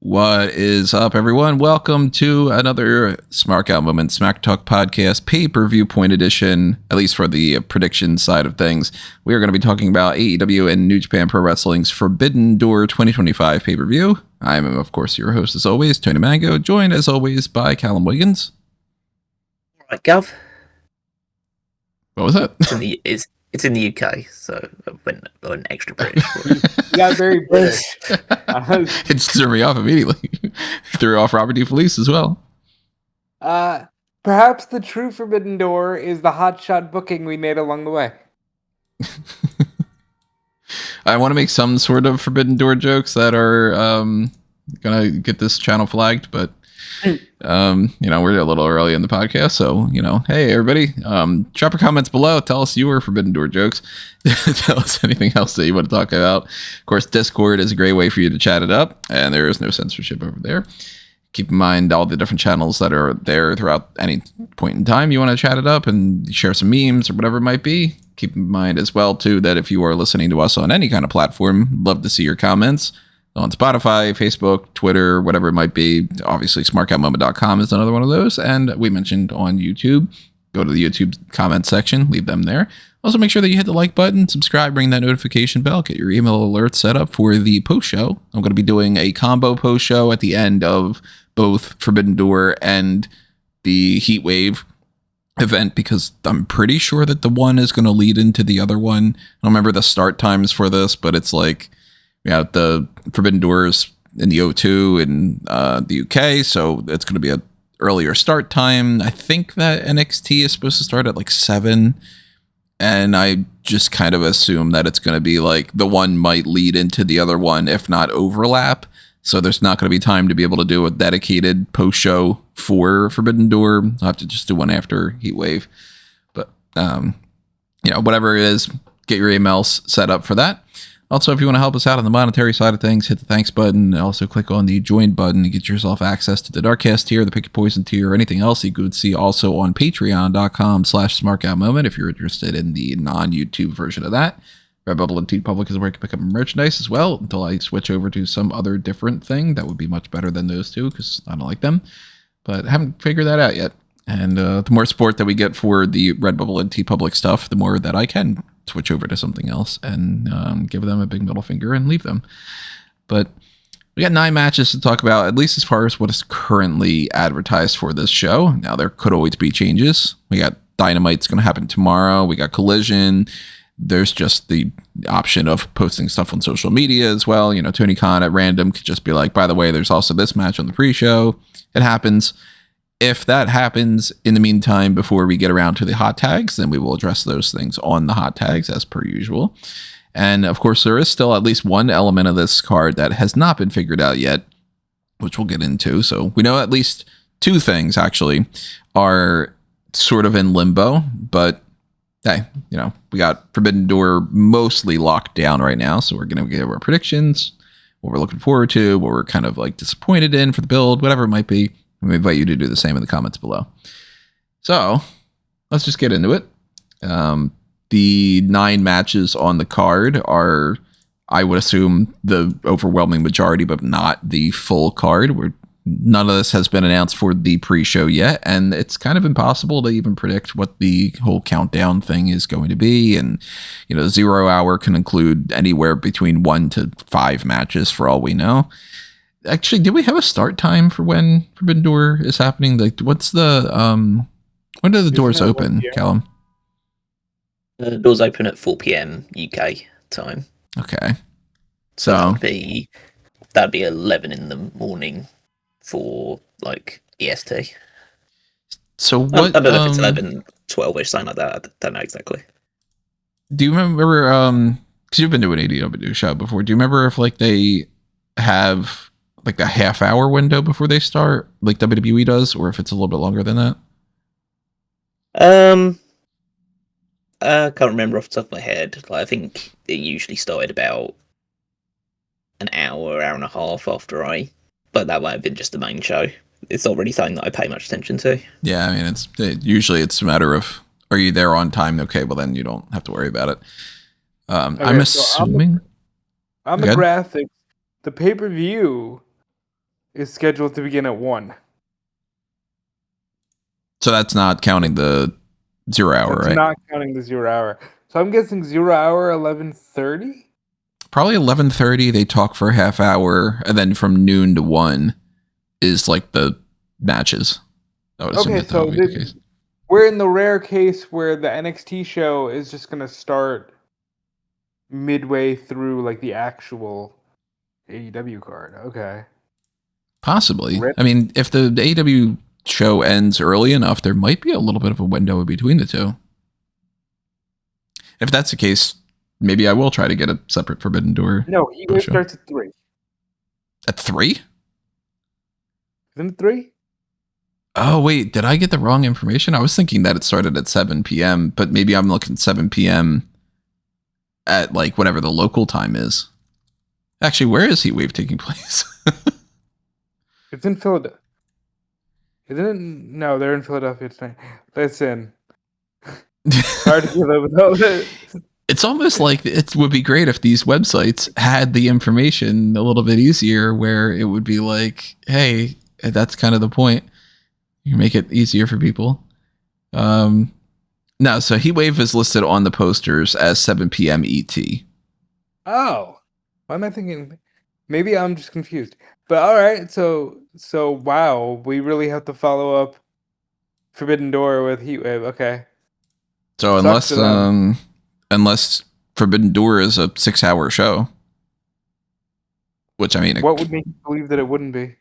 What is up, everyone? Welcome to another Smark Out Moment Smack Talk podcast Pay-Per-Viewpoint edition, at least for the prediction side of things. We are going to be talking about AEW and New Japan Pro Wrestling's Forbidden Door 2025 pay-per-view. I am, of course, your host, as always, Tony Mango, joined, as always, by Callum Wiggins. All right, Gav. What was that? It's in the UK, so I went an extra British. Yeah, very British. It just threw me off immediately. Threw off Robert DeFelice as well. Perhaps the true Forbidden Door is the hotshot booking we made along the way. I want to make some sort of Forbidden Door jokes that are gonna get this channel flagged, but we're a little early in the podcast, so hey everybody, drop your comments below. Tell us your Forbidden Door jokes. Tell us anything else that you want to talk about. Of course, Discord is a great way for you to chat it up, and there is no censorship over there. Keep in mind all the different channels that are there throughout any point in time you want to chat it up and share some memes or whatever it might be. Keep in mind as well too that if you are listening to us on any kind of platform, love to see your comments on Spotify, Facebook, Twitter, whatever it might be. Obviously, smarkoutmoment.com is another one of those. And we mentioned on YouTube, go to the YouTube comment section, leave them there. Also, make sure that you hit the like button, subscribe, ring that notification bell, get your email alerts set up for the post show. I'm going to be doing a combo post show at the end of both Forbidden Door and the Heat Wave event, because I'm pretty sure that the one is going to lead into the other one. I don't remember the start times for this, but it's like, the Forbidden Doors in the O2 in the UK, so it's going to be an earlier start time. I think that NXT is supposed to start at like 7, and I just kind of assume that it's going to be like the one might lead into the other one, if not overlap. So there's not going to be time to be able to do a dedicated post show for Forbidden Door. I'll have to just do one after Heatwave. But, whatever it is, get your emails set up for that. Also, if you want to help us out on the monetary side of things, hit the thanks button. Also, click on the join button to get yourself access to the Darkcast tier, the Pick Your Poison tier, or anything else you could see also on patreon.com/smarkoutmoment if you're interested in the non-YouTube version of that. Redbubble and TeePublic is where you can pick up merchandise as well until I switch over to some other different thing that would be much better than those two because I don't like them. But I haven't figured that out yet. And the more support that we get for the Redbubble and TeePublic stuff, the more that I can switch over to something else and give them a big middle finger and leave them. But we got 9 matches to talk about, at least as far as what is currently advertised for this show. Now, there could always be changes. We got Dynamite's going to happen tomorrow. We got Collision. There's just the option of posting stuff on social media as well. Tony Khan at random could just be like, by the way, there's also this match on the pre-show. It happens. If that happens in the meantime, before we get around to the hot tags, then we will address those things on the hot tags as per usual. And of course, there is still at least one element of this card that has not been figured out yet, which we'll get into. So we know at least 2 things actually are sort of in limbo, but hey, we got Forbidden Door mostly locked down right now. So we're going to give our predictions, what we're looking forward to, what we're kind of like disappointed in for the build, whatever it might be. We invite you to do the same in the comments below. So let's just get into it. The 9 matches on the card are, I would assume, the overwhelming majority, but not the full card. None of this has been announced for the pre-show yet, and it's kind of impossible to even predict what the whole countdown thing is going to be. And 0 hour can include anywhere between 1 to 5 matches for all we know. Actually, do we have a start time for when Forbidden Door is happening? Like, what's the when do the doors open, Callum? The doors open at 4 p.m. UK time. Okay, so that'd be 11 in the morning for like EST. So what? I don't know if it's 11, 12ish, something like that. I don't know exactly. Do you remember? Because you've been doing an AEW show before. Do you remember if like they have like a half-hour window before they start, like WWE does, or if it's a little bit longer than that? I can't remember off the top of my head. I think it usually started about an hour and a half after but that might have been just the main show. It's not really something that I pay much attention to. Yeah, usually it's a matter of, are you there on time? Okay, well then you don't have to worry about it. I'm Okay, so assuming. on the Good. graphics, the pay-per-view is scheduled to begin at 1. So that's not counting the 0 hour, That's right? not counting the 0 hour. So I'm guessing 0 hour 11:30. Probably 11:30. They talk for a half hour, and then from noon to 1 is like the matches. I would assume Okay, that so would be the case. we're in the rare case where the NXT show is just gonna start midway through like the actual AEW card. Okay. Possibly. Rip. I mean, if the AEW show ends early enough, there might be a little bit of a window in between the two. If that's the case, maybe I will try to get a separate Forbidden Door. No, Heatwave starts at 3. At 3? Isn't it 3? Oh, wait. Did I get the wrong information? I was thinking that it started at 7 p.m., but maybe I'm looking 7 p.m. at like whatever the local time is. Actually, where is Heatwave taking place? It's in Philadelphia. Isn't it? No, they're in Philadelphia tonight. Listen. Hard to give up with all this. It's almost like it would be great if these websites had the information a little bit easier, where it would be like, hey, that's kind of the point. You make it easier for people. No, so Heatwave is listed on the posters as 7 p.m. ET. Oh. Why am I thinking? Maybe I'm just confused. But all right, so wow, we really have to follow up Forbidden Door with Heatwave. Okay. So unless Forbidden Door is a 6-hour show, which I mean, What would make you believe that it wouldn't be?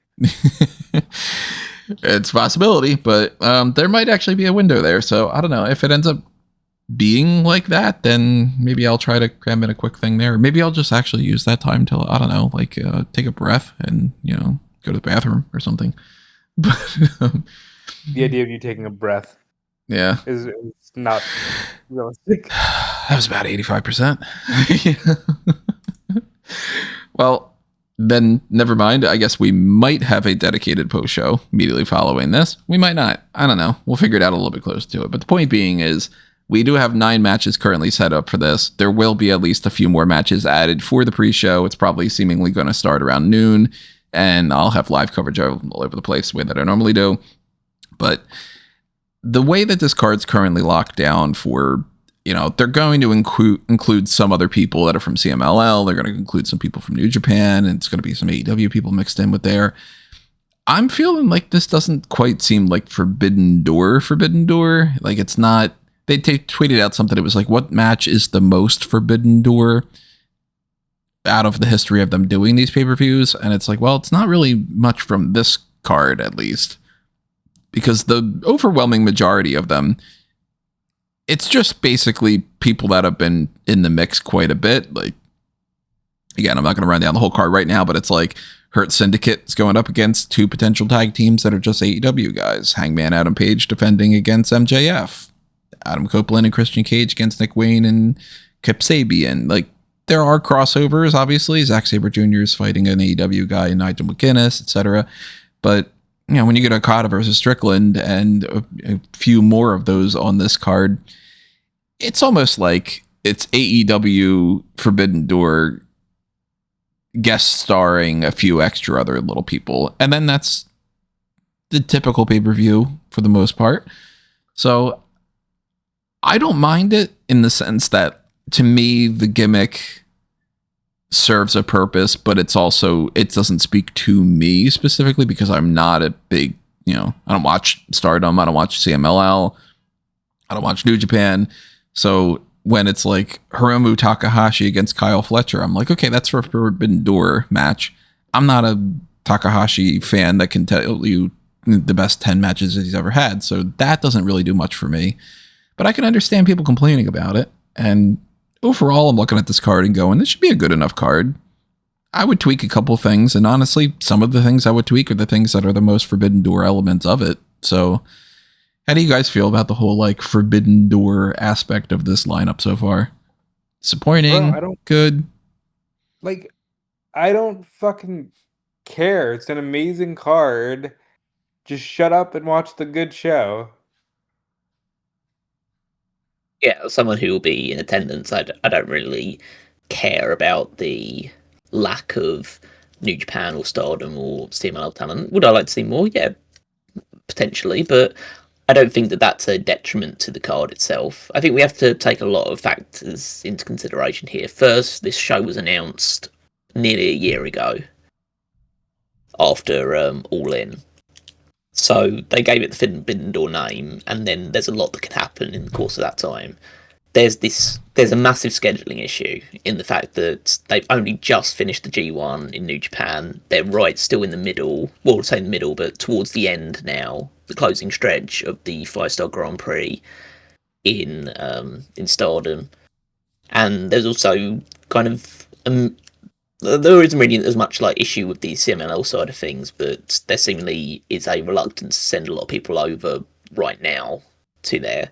it's a possibility, but there might actually be a window there. So I don't know if it ends up being like that, then maybe I'll try to cram in a quick thing there. Maybe I'll just actually use that time till, I don't know, like take a breath and, go to the bathroom or something. But The idea of you taking a breath yeah, is not realistic. that was about 85%. Well, then never mind. I guess we might have a dedicated post show immediately following this. We might not. I don't know. We'll figure it out a little bit closer to it. But the point being is, we do have 9 matches currently set up for this. There will be at least a few more matches added for the pre-show. It's probably seemingly going to start around noon, and I'll have live coverage all over the place the way that I normally do. But the way that this card's currently locked down for, they're going to include some other people that are from CMLL. They're going to include some people from New Japan, and it's going to be some AEW people mixed in with there. I'm feeling like this doesn't quite seem like Forbidden Door. Like, it's not. They tweeted out something. It was like, what match is the most Forbidden Door out of the history of them doing these pay-per-views? And it's like, well, it's not really much from this card, at least, because the overwhelming majority of them, it's just basically people that have been in the mix quite a bit. Like, again, I'm not going to run down the whole card right now, but it's like Hurt Syndicate is going up against 2 potential tag teams that are just AEW guys. Hangman Adam Page defending against MJF. Adam Copeland and Christian Cage against Nick Wayne and Kip Sabian. Like, there are crossovers, obviously. Zack Sabre Jr. is fighting an AEW guy, Nigel McGuinness, etc. But, when you get Okada versus Strickland and a few more of those on this card, it's almost like it's AEW Forbidden Door guest starring a few extra other little people. And then that's the typical pay-per-view for the most part. So I don't mind it in the sense that, to me, the gimmick serves a purpose, but it doesn't speak to me specifically because I'm not a big, I don't watch Stardom, I don't watch CMLL, I don't watch New Japan. So when it's like Hiromu Takahashi against Kyle Fletcher, I'm like, okay, that's for a Forbidden Door match. I'm not a Takahashi fan that can tell you the best 10 matches that he's ever had. So that doesn't really do much for me. But I can understand people complaining about it. And overall, I'm looking at this card and going, this should be a good enough card. I would tweak a couple things. And honestly, some of the things I would tweak are the things that are the most Forbidden Door elements of it. So how do you guys feel about the whole like Forbidden Door aspect of this lineup so far? Disappointing? Good? Like, I don't fucking care. It's an amazing card. Just shut up and watch the good show. Yeah, someone who will be in attendance. I don't really care about the lack of New Japan or Stardom or CMLL talent. Would I like to see more? Yeah, potentially, but I don't think that that's a detriment to the card itself. I think we have to take a lot of factors into consideration here. First, this show was announced nearly a year ago after All In. So they gave it the Forbidden Door name, and then there's a lot that can happen in the course of that time. There's a massive scheduling issue in the fact that they've only just finished the G1 in New Japan. They're right still in the middle, well, I'll say in the middle, but towards the end now, the closing stretch of the 5-Star Grand Prix in Stardom. And there's also kind of there isn't really as much like issue with the CMLL side of things, but there seemingly is a reluctance to send a lot of people over right now to there.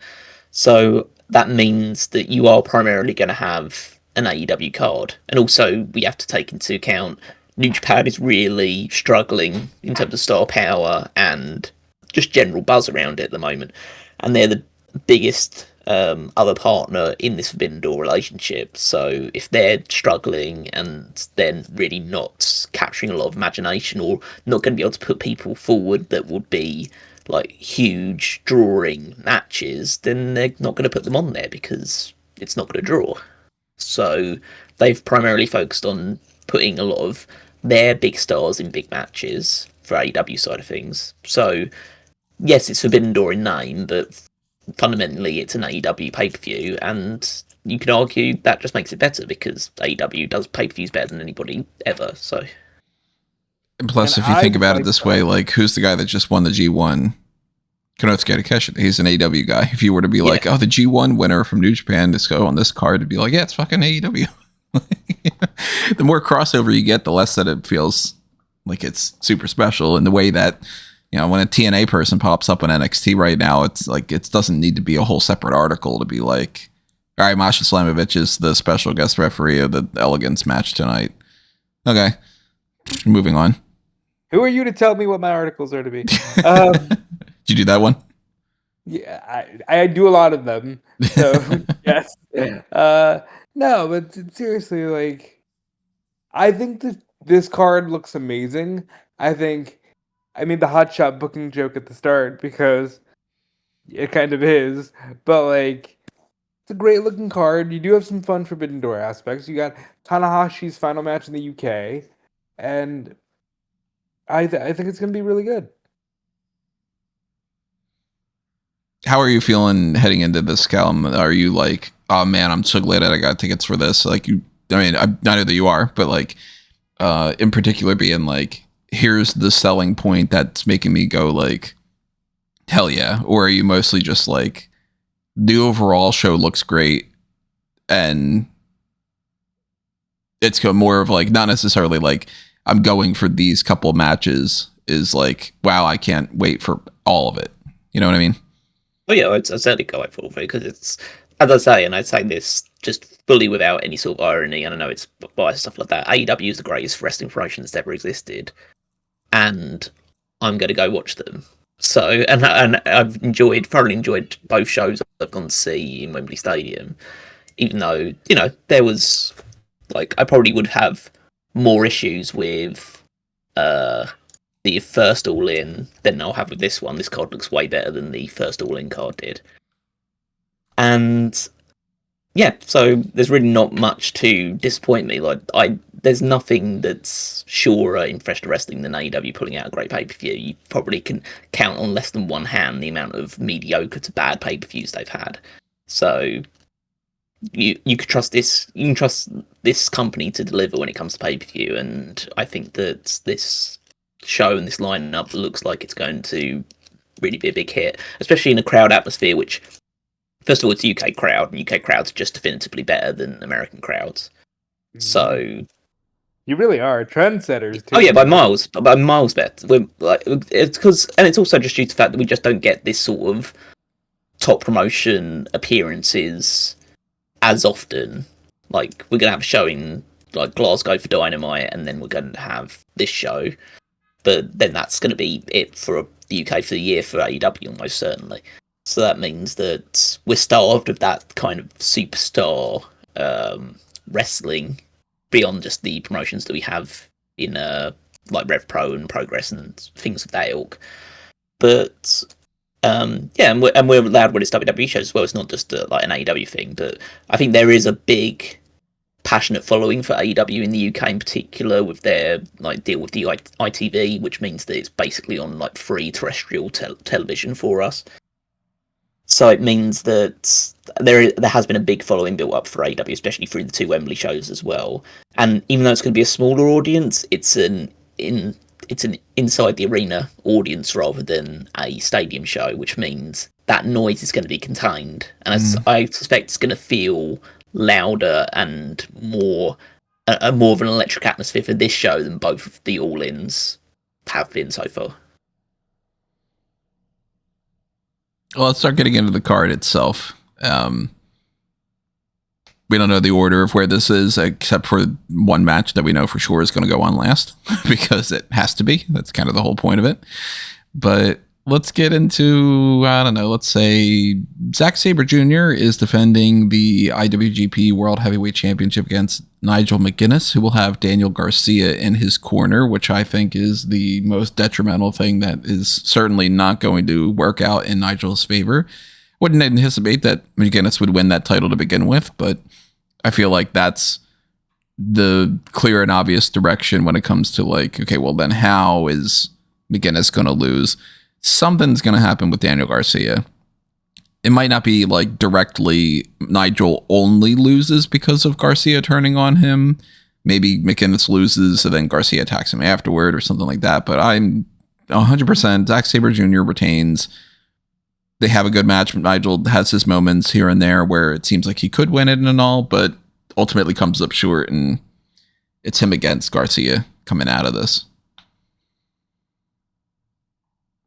So that means that you are primarily going to have an AEW card. And also, we have to take into account New Japan is really struggling in terms of star power and just general buzz around it at the moment. And they're the biggest other partner in this Forbidden Door relationship. So if they're struggling and then really not capturing a lot of imagination or not going to be able to put people forward that would be like huge drawing matches, then they're not going to put them on there because it's not going to draw. So they've primarily focused on putting a lot of their big stars in big matches for AEW side of things. So yes, it's Forbidden Door in name, but fundamentally it's an AEW pay-per-view, and you can argue that just makes it better because AEW does pay-per-views better than anybody ever. So, and plus, if you think about it this way, like, who's the guy that just won the G1? Konosuke Takeshita. He's an AEW guy. If you were to be like, oh, the G1 winner from New Japan to go on this card, to be like, yeah, it's fucking AEW. The more crossover you get, the less that it feels like it's super special. In the way that, you know, when a TNA person pops up on NXT right now, it's like, it doesn't need to be a whole separate article to be like, all right, Masha Slamovich is the special guest referee of the Elegance match tonight. Okay, moving on. Who are you to tell me what my articles are to be? Did you do that one? Yeah, I do a lot of them. So yes. No, but seriously, like, I think that this card looks amazing. I made the hotshot booking joke at the start because it kind of is, but like, it's a great looking card. You do have some fun Forbidden Door aspects. You got Tanahashi's final match in the UK, and I think it's gonna be really good. How are you feeling heading into this, Callum? Are you like, oh man, I'm so glad that I got tickets for this? Like, I know that you are, but like, in particular, being like, here's the selling point that's making me go like, hell yeah. Or are you mostly just like, the overall show looks great, and it's more of like, not necessarily like, I'm going for these couple matches, is like, wow, I can't wait for all of it. You know what I mean? oh yeah, I'd certainly go out for it because it's, as I say, and I'd say this just fully without any sort of irony, and I know it's biased stuff like that. AEW is the greatest wrestling promotion that's ever existed, and I'm going to go watch them. So, and I've thoroughly enjoyed both shows I've gone to see in Wembley Stadium, even though, you know, there was, like, I probably would have more issues with the first All In than I'll have with this one. This card looks way better than the first All In card did. And yeah, so there's really not much to disappoint me. Like, there's nothing that's surer in professional wrestling than AEW pulling out a great pay-per-view. You probably can count on less than one hand the amount of mediocre to bad pay-per-views they've had. So you can trust this. You can trust this company to deliver when it comes to pay-per-view, and I think that this show and this lineup looks like it's going to really be a big hit, especially in a crowd atmosphere, which, first of all, it's a UK crowd, and UK crowds are just definitively better than American crowds. So you really are trendsetters too. Oh yeah, by miles better. We're like, it's because, and it's also just due to the fact that we just don't get this sort of top promotion appearances as often. Like, we're gonna have a show in like Glasgow for Dynamite, and then we're going to have this show. But then that's going to be it for the UK for the year for AEW, almost certainly. So that means that we're starved of that kind of superstar wrestling beyond just the promotions that we have in like Rev Pro and Progress and things of that ilk. But yeah, and we're allowed when it's WWE shows as well. It's not just like an AEW thing, but I think there is a big passionate following for AEW in the UK in particular with their like deal with the ITV, which means that it's basically on like free terrestrial television for us. So it means that there has been a big following built up for AEW, especially through the 2 Wembley shows as well. And even though it's going to be a smaller audience, it's an inside the arena audience rather than a stadium show, which means that noise is going to be contained. And I suspect it's going to feel louder and more of an electric atmosphere for this show than both of the All-Ins have been so far. Well, let's start getting into the card itself. We don't know the order of where this is, except for one match that we know for sure is going to go on last, because it has to be. That's kind of the whole point of it. But let's get into, I don't know, let's say Zack Sabre Jr. is defending the IWGP World Heavyweight Championship against Nigel McGuinness, who will have Daniel Garcia in his corner, which I think is the most detrimental thing that is certainly not going to work out in Nigel's favor. Wouldn't anticipate that McGuinness would win that title to begin with, but I feel like that's the clear and obvious direction when it comes to like, okay, well then how is McGuinness going to lose? Something's going to happen with Daniel Garcia. It might not be like directly Nigel only loses because of Garcia turning on him. Maybe McGuinness loses and then Garcia attacks him afterward or something like that. But I'm 100% Zack Sabre Jr. retains. They have a good match. Nigel has his moments here and there where it seems like he could win it and all, but ultimately comes up short, and it's him against Garcia coming out of this.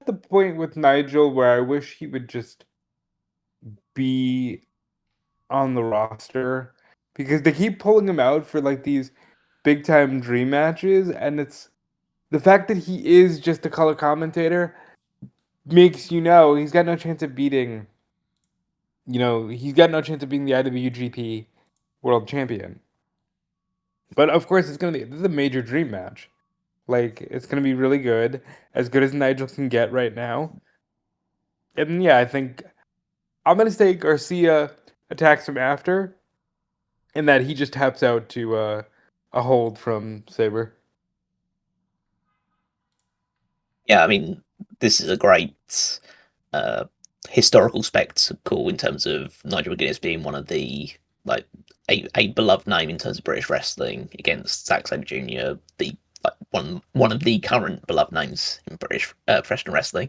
At the point with Nigel where I wish he would just be on the roster, because they keep pulling him out for like these big time dream matches, and it's the fact that he is just a color commentator makes he's got no chance of beating, he's got no chance of being the IWGP World Champion. But of course, this is a major dream match. Like, it's going to be really good, as Nigel can get right now. And yeah, I think I'm going to say Garcia attacks him after, and that he just taps out to a hold from Sabre. Yeah, I mean, this is a great historical spectacle in terms of Nigel McGuinness being one of the like a beloved name in terms of British wrestling against Zack Sabre Jr., the one of the current beloved names in British professional wrestling.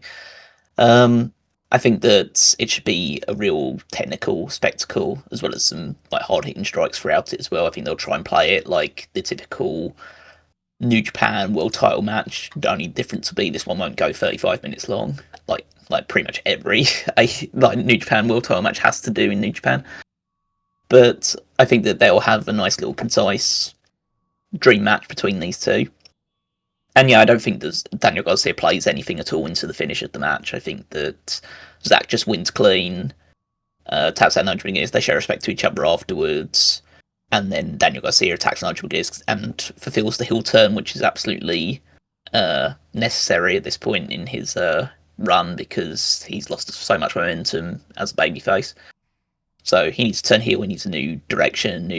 I think that it should be a real technical spectacle, as well as some like hard hitting strikes throughout it as well. I think they'll try and play it like the typical New Japan World Title match. The only difference will be this one won't go 35 minutes long, like pretty much every New Japan World Title match has to do in New Japan. But I think that they'll have a nice little concise dream match between these two. And yeah, I don't think that Daniel Garcia plays anything at all into the finish of the match. I think that Zack just wins clean, taps out Nigel McGuinness, they show respect to each other afterwards, and then Daniel Garcia attacks Nigel McGuinness and fulfills the heel turn, which is absolutely necessary at this point in his run, because he's lost so much momentum as a babyface. So he needs to turn heel, he needs a new direction,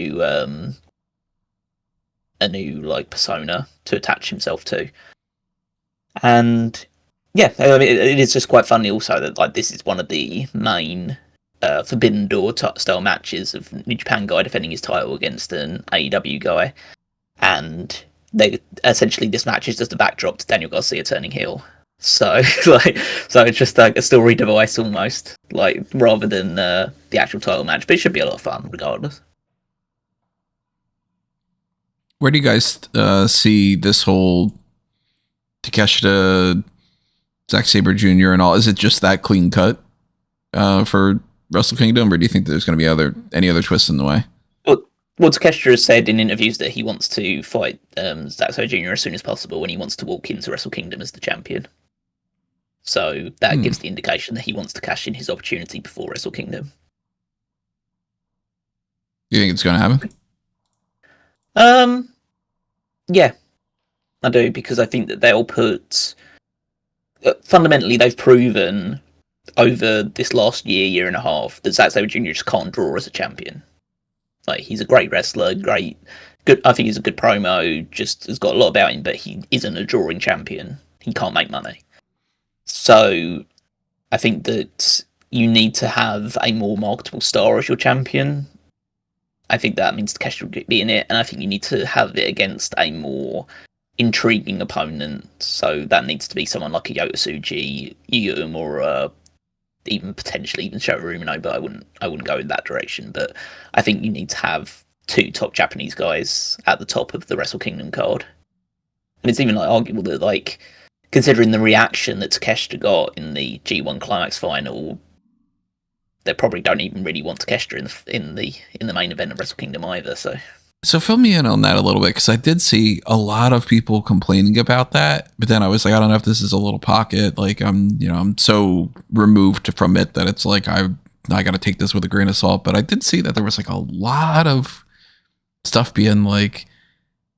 a new like persona to attach himself to. And yeah, I mean, it is just quite funny also that like this is one of the main Forbidden Door style matches of New Japan guy defending his title against an AEW guy, and they essentially this match is just a backdrop to Daniel Garcia turning heel. So it's just like a story device almost, like rather than the actual title match, but it should be a lot of fun regardless. Where do you guys see this whole Takeshita, Zack Sabre Jr. and all? Is it just that clean cut for Wrestle Kingdom, or do you think there's going to be any other twists in the way? Well, Takeshita has said in interviews that he wants to fight Zack Sabre Jr. as soon as possible, and he wants to walk into Wrestle Kingdom as the champion. So that gives the indication that he wants to cash in his opportunity before Wrestle Kingdom. You think it's going to happen? Yeah, I do, because I think that they'll put... fundamentally, they've proven over this last year and a half, that Zack Sabre Jr. just can't draw as a champion. Like, he's a great wrestler, good. I think he's a good promo, just has got a lot about him, but he isn't a drawing champion. He can't make money. So, I think that you need to have a more marketable star as your champion. I think that means Takeshita will be in it, and I think you need to have it against a more intriguing opponent. So that needs to be someone like a Yota Tsuji, Yuya Uemura, even potentially even Shota Umino, but I wouldn't go in that direction. But I think you need to have 2 top Japanese guys at the top of the Wrestle Kingdom card. And it's even like arguable that, like, considering the reaction that Takeshita got in the G1 Climax final, they probably don't even really want Takeshita in the main event of Wrestle Kingdom either. So fill me in on that a little bit, because I did see a lot of people complaining about that, but then I was like, I don't know if this is a little pocket. Like, I'm so removed from it that it's like I got to take this with a grain of salt. But I did see that there was like a lot of stuff being like,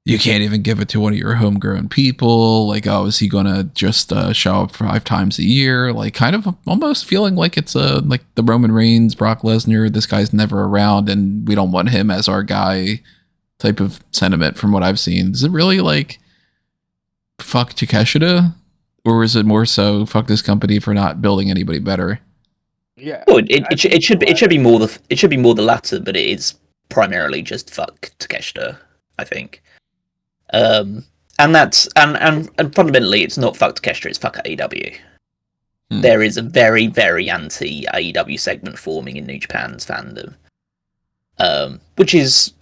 you can't even give it to one of your homegrown people. Like, oh, is he gonna just show up 5 times a year? Like, kind of almost feeling like it's like the Roman Reigns, Brock Lesnar, this guy's never around and we don't want him as our guy type of sentiment from what I've seen. Is it really like fuck Takeshita, or is it more so fuck this company for not building anybody better? Yeah, well, it should be more the latter, but it is primarily just fuck Takeshita, I think. And that's and fundamentally it's not fuck Takeshita, it's fuck AEW. There is a very, very anti AEW segment forming in New Japan's fandom, which is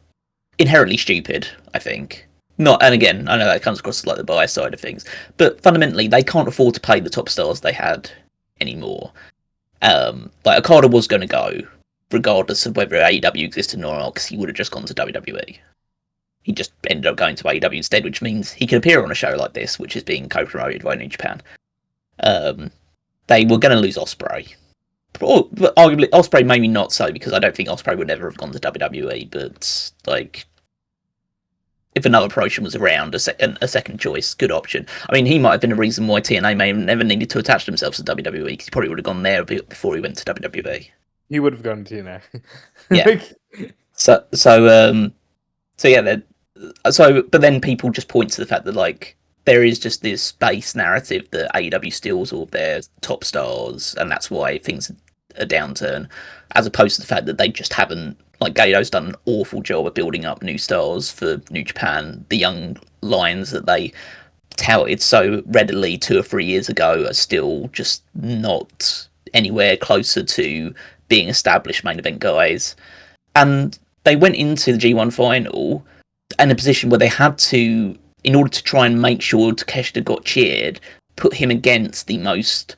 inherently stupid, I think. And again, I know that comes across as like the bias side of things, but fundamentally they can't afford to pay the top stars they had anymore. Like, Okada was going to go regardless of whether AEW existed or not, because he would have just gone to WWE. He just ended up going to AEW instead, which means he can appear on a show like this, which is being co-promoted by New Japan. They were going to lose Ospreay. But arguably, Ospreay maybe not so, because I don't think Ospreay would ever have gone to WWE, but, like, if another promotion was around, a second choice, good option. I mean, he might have been a reason why TNA may have never needed to attach themselves to WWE, because he probably would have gone there before he went to WWE. He would have gone to TNA. Yeah. But then people just point to the fact that, like, there is just this base narrative that AEW steals all of their top stars, and that's why things are a downturn, as opposed to the fact that they just haven't, like, Gado's done an awful job of building up new stars for New Japan. The young lions that they touted so readily 2 or 3 years ago are still just not anywhere closer to being established main event guys. And they went into the G1 final in a position where they had to, in order to try and make sure Takeshita got cheered, put him against the most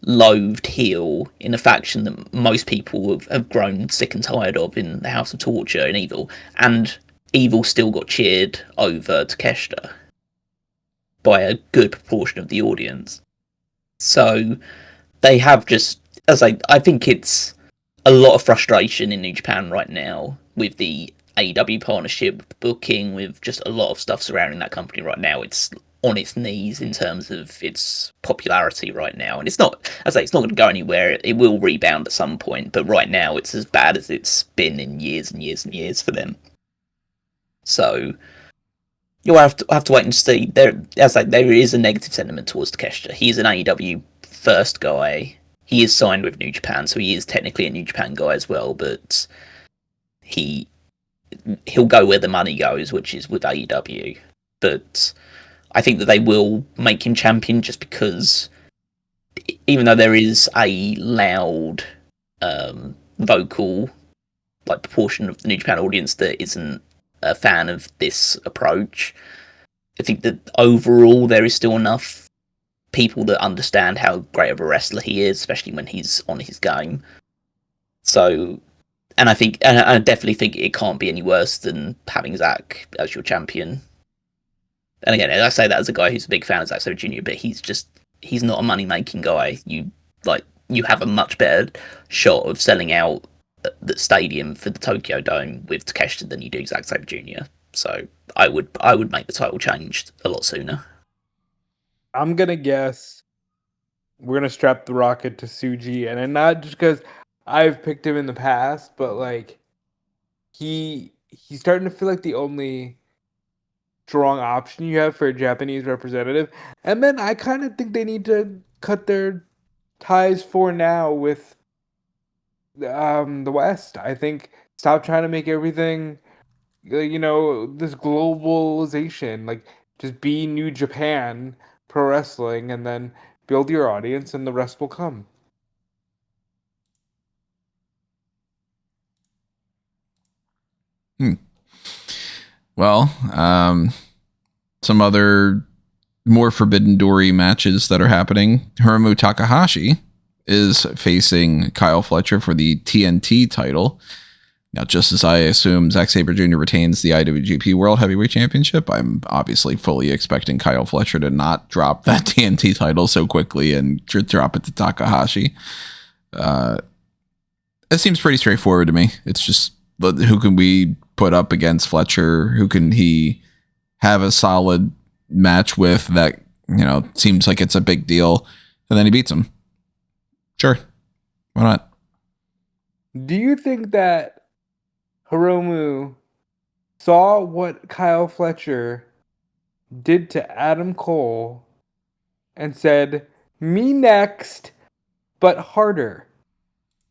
loathed heel in a faction that most people have grown sick and tired of in the House of Torture and Evil. And Evil still got cheered over Takeshita by a good proportion of the audience. So they have just, as I think it's a lot of frustration in New Japan right now with the AEW partnership, with the booking, with just a lot of stuff surrounding that company right now. It's on its knees in terms of its popularity right now, and it's not, it's not going to go anywhere. It will rebound at some point, but right now it's as bad as it's been in years and years and years for them. So you'll have to wait and see. There is a negative sentiment towards Takeshita. He's an AEW first guy. He is signed with New Japan, so he is technically a New Japan guy as well, but he'll go where the money goes, which is with AEW. But I think that they will make him champion, just because even though there is a loud vocal, like, proportion of the New Japan audience that isn't a fan of this approach, I think that overall there is still enough people that understand how great of a wrestler he is, especially when he's on his game. So, and I definitely think it can't be any worse than having Zack as your champion. And again, I say that as a guy who's a big fan of Zack Sabre Jr., but he's just he's not a money making guy. You have a much better shot of selling out the stadium for the Tokyo Dome with Takeshita than you do Zack Sabre Jr. So I would make the title change a lot sooner. I'm gonna guess we're gonna strap the Rocket to Suji, and not just because I've picked him in the past, but like he's starting to feel like the only strong option you have for a Japanese representative. And then I kind of think they need to cut their ties for now with the West. I think stop trying to make everything this globalization, like just be New Japan Pro Wrestling, and then build your audience, and the rest will come. Well, some other more Forbidden Door matches that are happening. Hiromu Takahashi is facing Kyle Fletcher for the TNT title. Now, just as I assume Zack Sabre Jr. retains the IWGP World Heavyweight Championship, I'm obviously fully expecting Kyle Fletcher to not drop that TNT title so quickly and drop it to Takahashi. It seems pretty straightforward to me. It's just, who can we put up against Fletcher? Who can he have a solid match with that, seems like it's a big deal? And then he beats him. Sure. Why not? Do you think that Hiromu saw what Kyle Fletcher did to Adam Cole and said, "Me next, but harder"?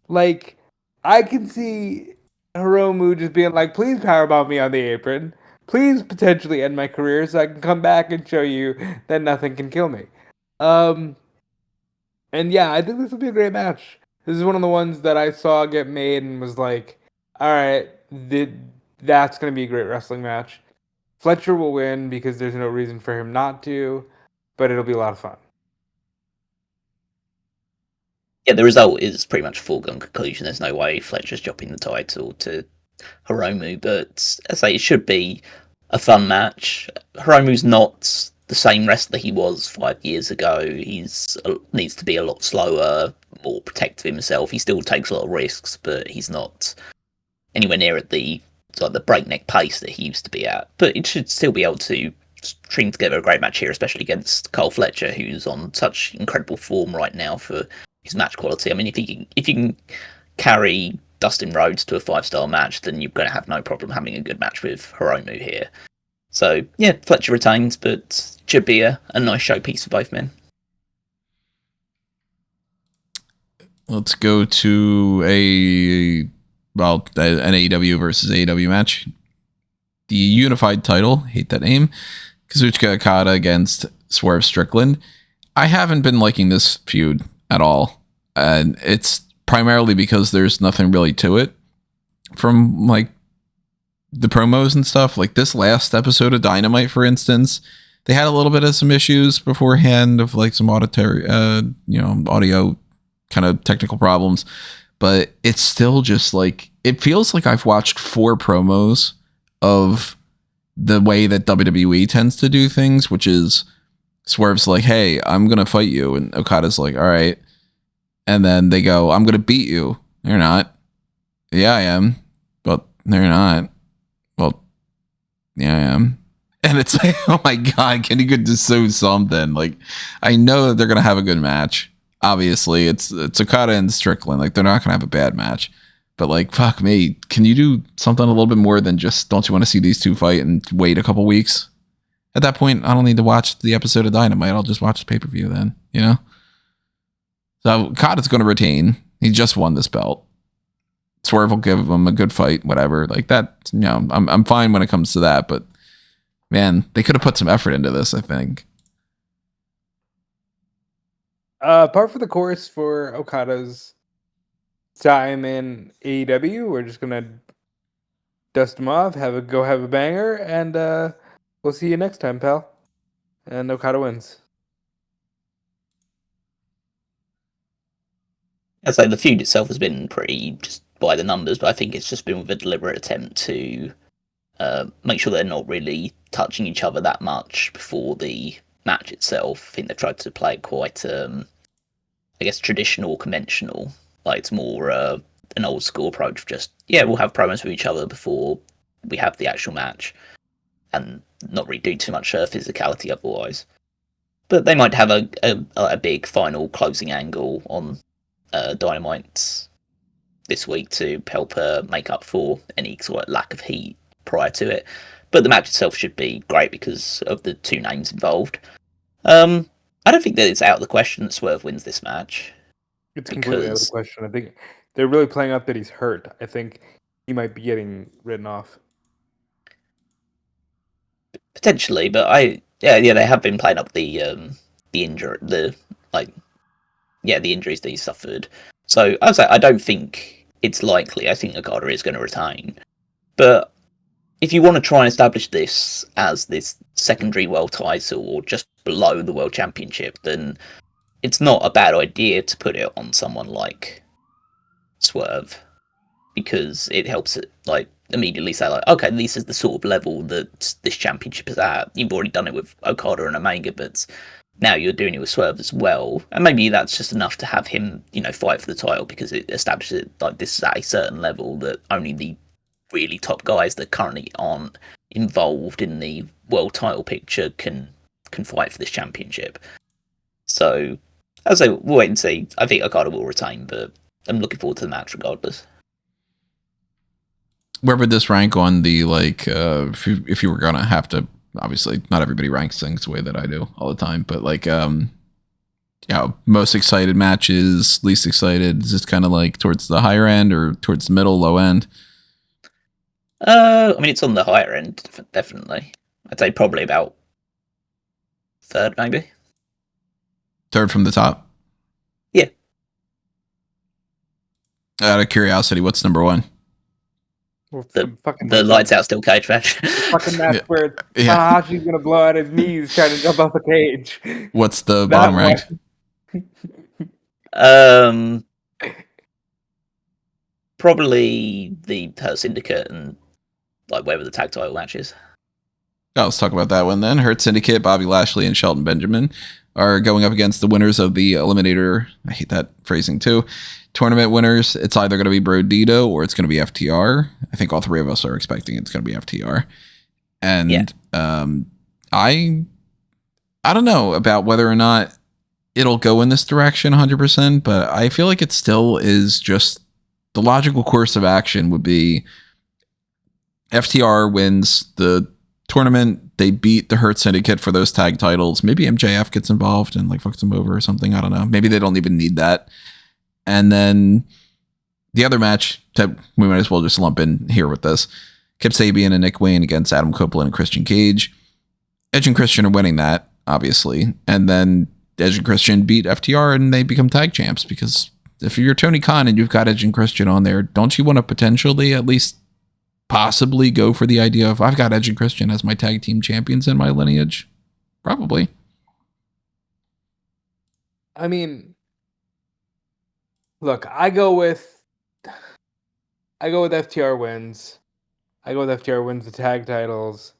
Like, I can see Hiromu just being like, "Please powerbomb me on the apron. Please potentially end my career so I can come back and show you that nothing can kill me." And yeah, I think this will be a great match. This is one of the ones that I saw get made and was like, all right, that's going to be a great wrestling match. Fletcher will win because there's no reason for him not to, but it'll be a lot of fun. Yeah, the result is pretty much a foregone conclusion. There's no way Fletcher's dropping the title to Hiromu, but as I say, it should be a fun match. Hiromu's not the same wrestler he was 5 years ago. He's needs to be a lot slower, more protective of himself. He still takes a lot of risks, but he's not anywhere near at the breakneck pace that he used to be at. But it should still be able to string together a great match here, especially against Kyle Fletcher, who's on such incredible form right now for his match quality. I mean, if you can carry Dustin Rhodes to a 5-star match, then you're going to have no problem having a good match with Hiromu here. So, yeah, Fletcher retains, but should be a nice showpiece for both men. Let's go to an AEW versus AEW match. The unified title, hate that name, Kazuchika Okada against Swerve Strickland. I haven't been liking this feud at all, and it's primarily because there's nothing really to it from like the promos and stuff. Like this last episode of Dynamite, for instance, they had a little bit of some issues beforehand of like some auditory, audio kind of technical problems, but it's still just like, it feels like I've watched 4 promos of the way that WWE tends to do things, which is Swerve's like, "Hey, I'm going to fight you." And Okada's like, "All right." And then they go, "I'm going to beat you." They're not. "Yeah, I am." But they're not. Well, yeah, I am. And it's like, oh my God, can you just do something? Like, I know that they're going to have a good match. Obviously, it's Okada and Strickland. Like, they're not going to have a bad match. But like, fuck me, can you do something a little bit more than just, don't you want to see these two fight and wait a couple weeks? At that point, I don't need to watch the episode of Dynamite. I'll just watch the pay-per-view then, So Okada's going to retain. He just won this belt. Swerve will give him a good fight, whatever. Like that, I'm fine when it comes to that. But man, they could have put some effort into this, I think. Par for the course for Okada's time in AEW. We're just gonna dust him off, have a banger, and we'll see you next time, pal. And Okada wins. I'd say the feud itself has been pretty just by the numbers, but I think it's just been with a deliberate attempt to make sure they're not really touching each other that much before the match itself, I think they've tried to play it quite, I guess, traditional, conventional. Like, it's more an old school approach of just, we'll have promos with each other before we have the actual match, and not really do too much physicality otherwise. But they might have a big final closing angle on Dynamite this week to help make up for any sort of lack of heat prior to it. But the match itself should be great because of the two names involved. I don't think that it's out of the question that Swerve wins this match. It's completely out of the question. I think they're really playing up that he's hurt. I think he might be getting written off. Potentially, but they have been playing up the injury, the injuries that he suffered. So I would say I don't think it's likely. I think Okada is going to retain. But if you want to try and establish this as this secondary world title or just below the world championship, then it's not a bad idea to put it on someone like Swerve, because it helps it immediately say okay, this is the sort of level that this championship is at. You've already done it with Okada and Omega, but now you're doing it with Swerve as well, and maybe that's just enough to have him, fight for the title, because it establishes it this is at a certain level that only the really top guys that currently aren't involved in the world title picture can fight for this championship. So I'll say we'll wait and see. I think Okada will retain, but I'm looking forward to the match regardless. Where would this rank on the if you were gonna have to, obviously not everybody ranks things the way that I do all the time, but most excited matches, least excited, is this kind of towards the higher end or towards the middle, low end? I mean, it's on the higher end, definitely. I'd say probably about third, maybe. Third from the top? Yeah. Out of curiosity, what's number one? The lights out steel cage match. The fucking match where Tanahashi's gonna blow out his knees trying to jump off the cage. What's the bottom rank? Probably the Syndicate and whatever the tag title match is. Oh, let's talk about that one then. Hurt Syndicate, Bobby Lashley, and Shelton Benjamin are going up against the winners of the Eliminator. I hate that phrasing too. Tournament winners. It's either going to be Brodido or it's going to be FTR. I think all three of us are expecting it's going to be FTR. And I don't know about whether or not it'll go in this direction 100%, but I feel like it still is just the logical course of action would be FTR wins the tournament. They beat the Hurt Syndicate for those tag titles. Maybe MJF gets involved and fucks them over or something. I don't know. Maybe they don't even need that. And then the other match that we might as well just lump in here with this, Kip Sabian and Nick Wayne against Adam Copeland and Christian Cage. Edge and Christian are winning that, obviously. And then Edge and Christian beat FTR and they become tag champs, because if you're Tony Khan and you've got Edge and Christian on there, don't you want to potentially at least possibly go for the idea of, I've got Edge and Christian as my tag team champions in my lineage? Probably. I mean, look, I go with FTR wins. I go with FTR wins the tag titles.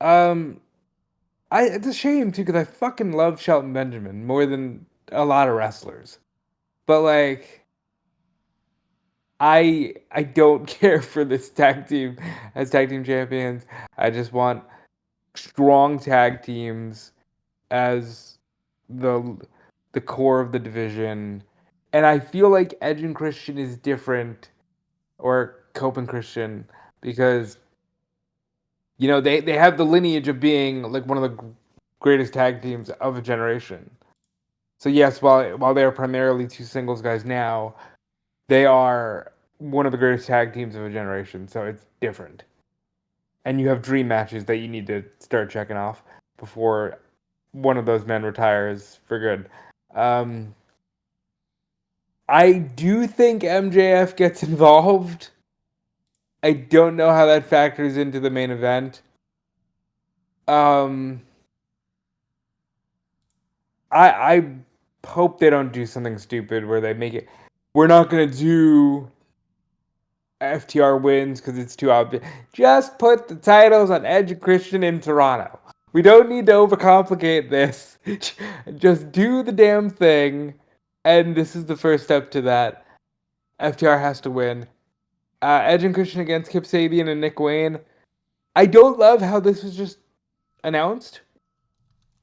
It's a shame too, because I fucking love Shelton Benjamin more than a lot of wrestlers. But I don't care for this tag team as tag team champions. I just want strong tag teams as the core of the division. And I feel like Edge and Christian is different, or Cope and Christian, because they have the lineage of being one of the greatest tag teams of a generation. So yes, while they are primarily two singles guys now, they are one of the greatest tag teams of a generation. So it's different. And you have dream matches that you need to start checking off before one of those men retires for good. I do think MJF gets involved. I don't know how that factors into the main event. I hope they don't do something stupid where they make it, we're not going to do FTR wins because it's too obvious. Just put the titles on Edge and Christian in Toronto. We don't need to overcomplicate this. Just do the damn thing, and this is the first step to that. FTR has to win. Edge and Christian against Kip Sabian and Nick Wayne. I don't love how this was just announced.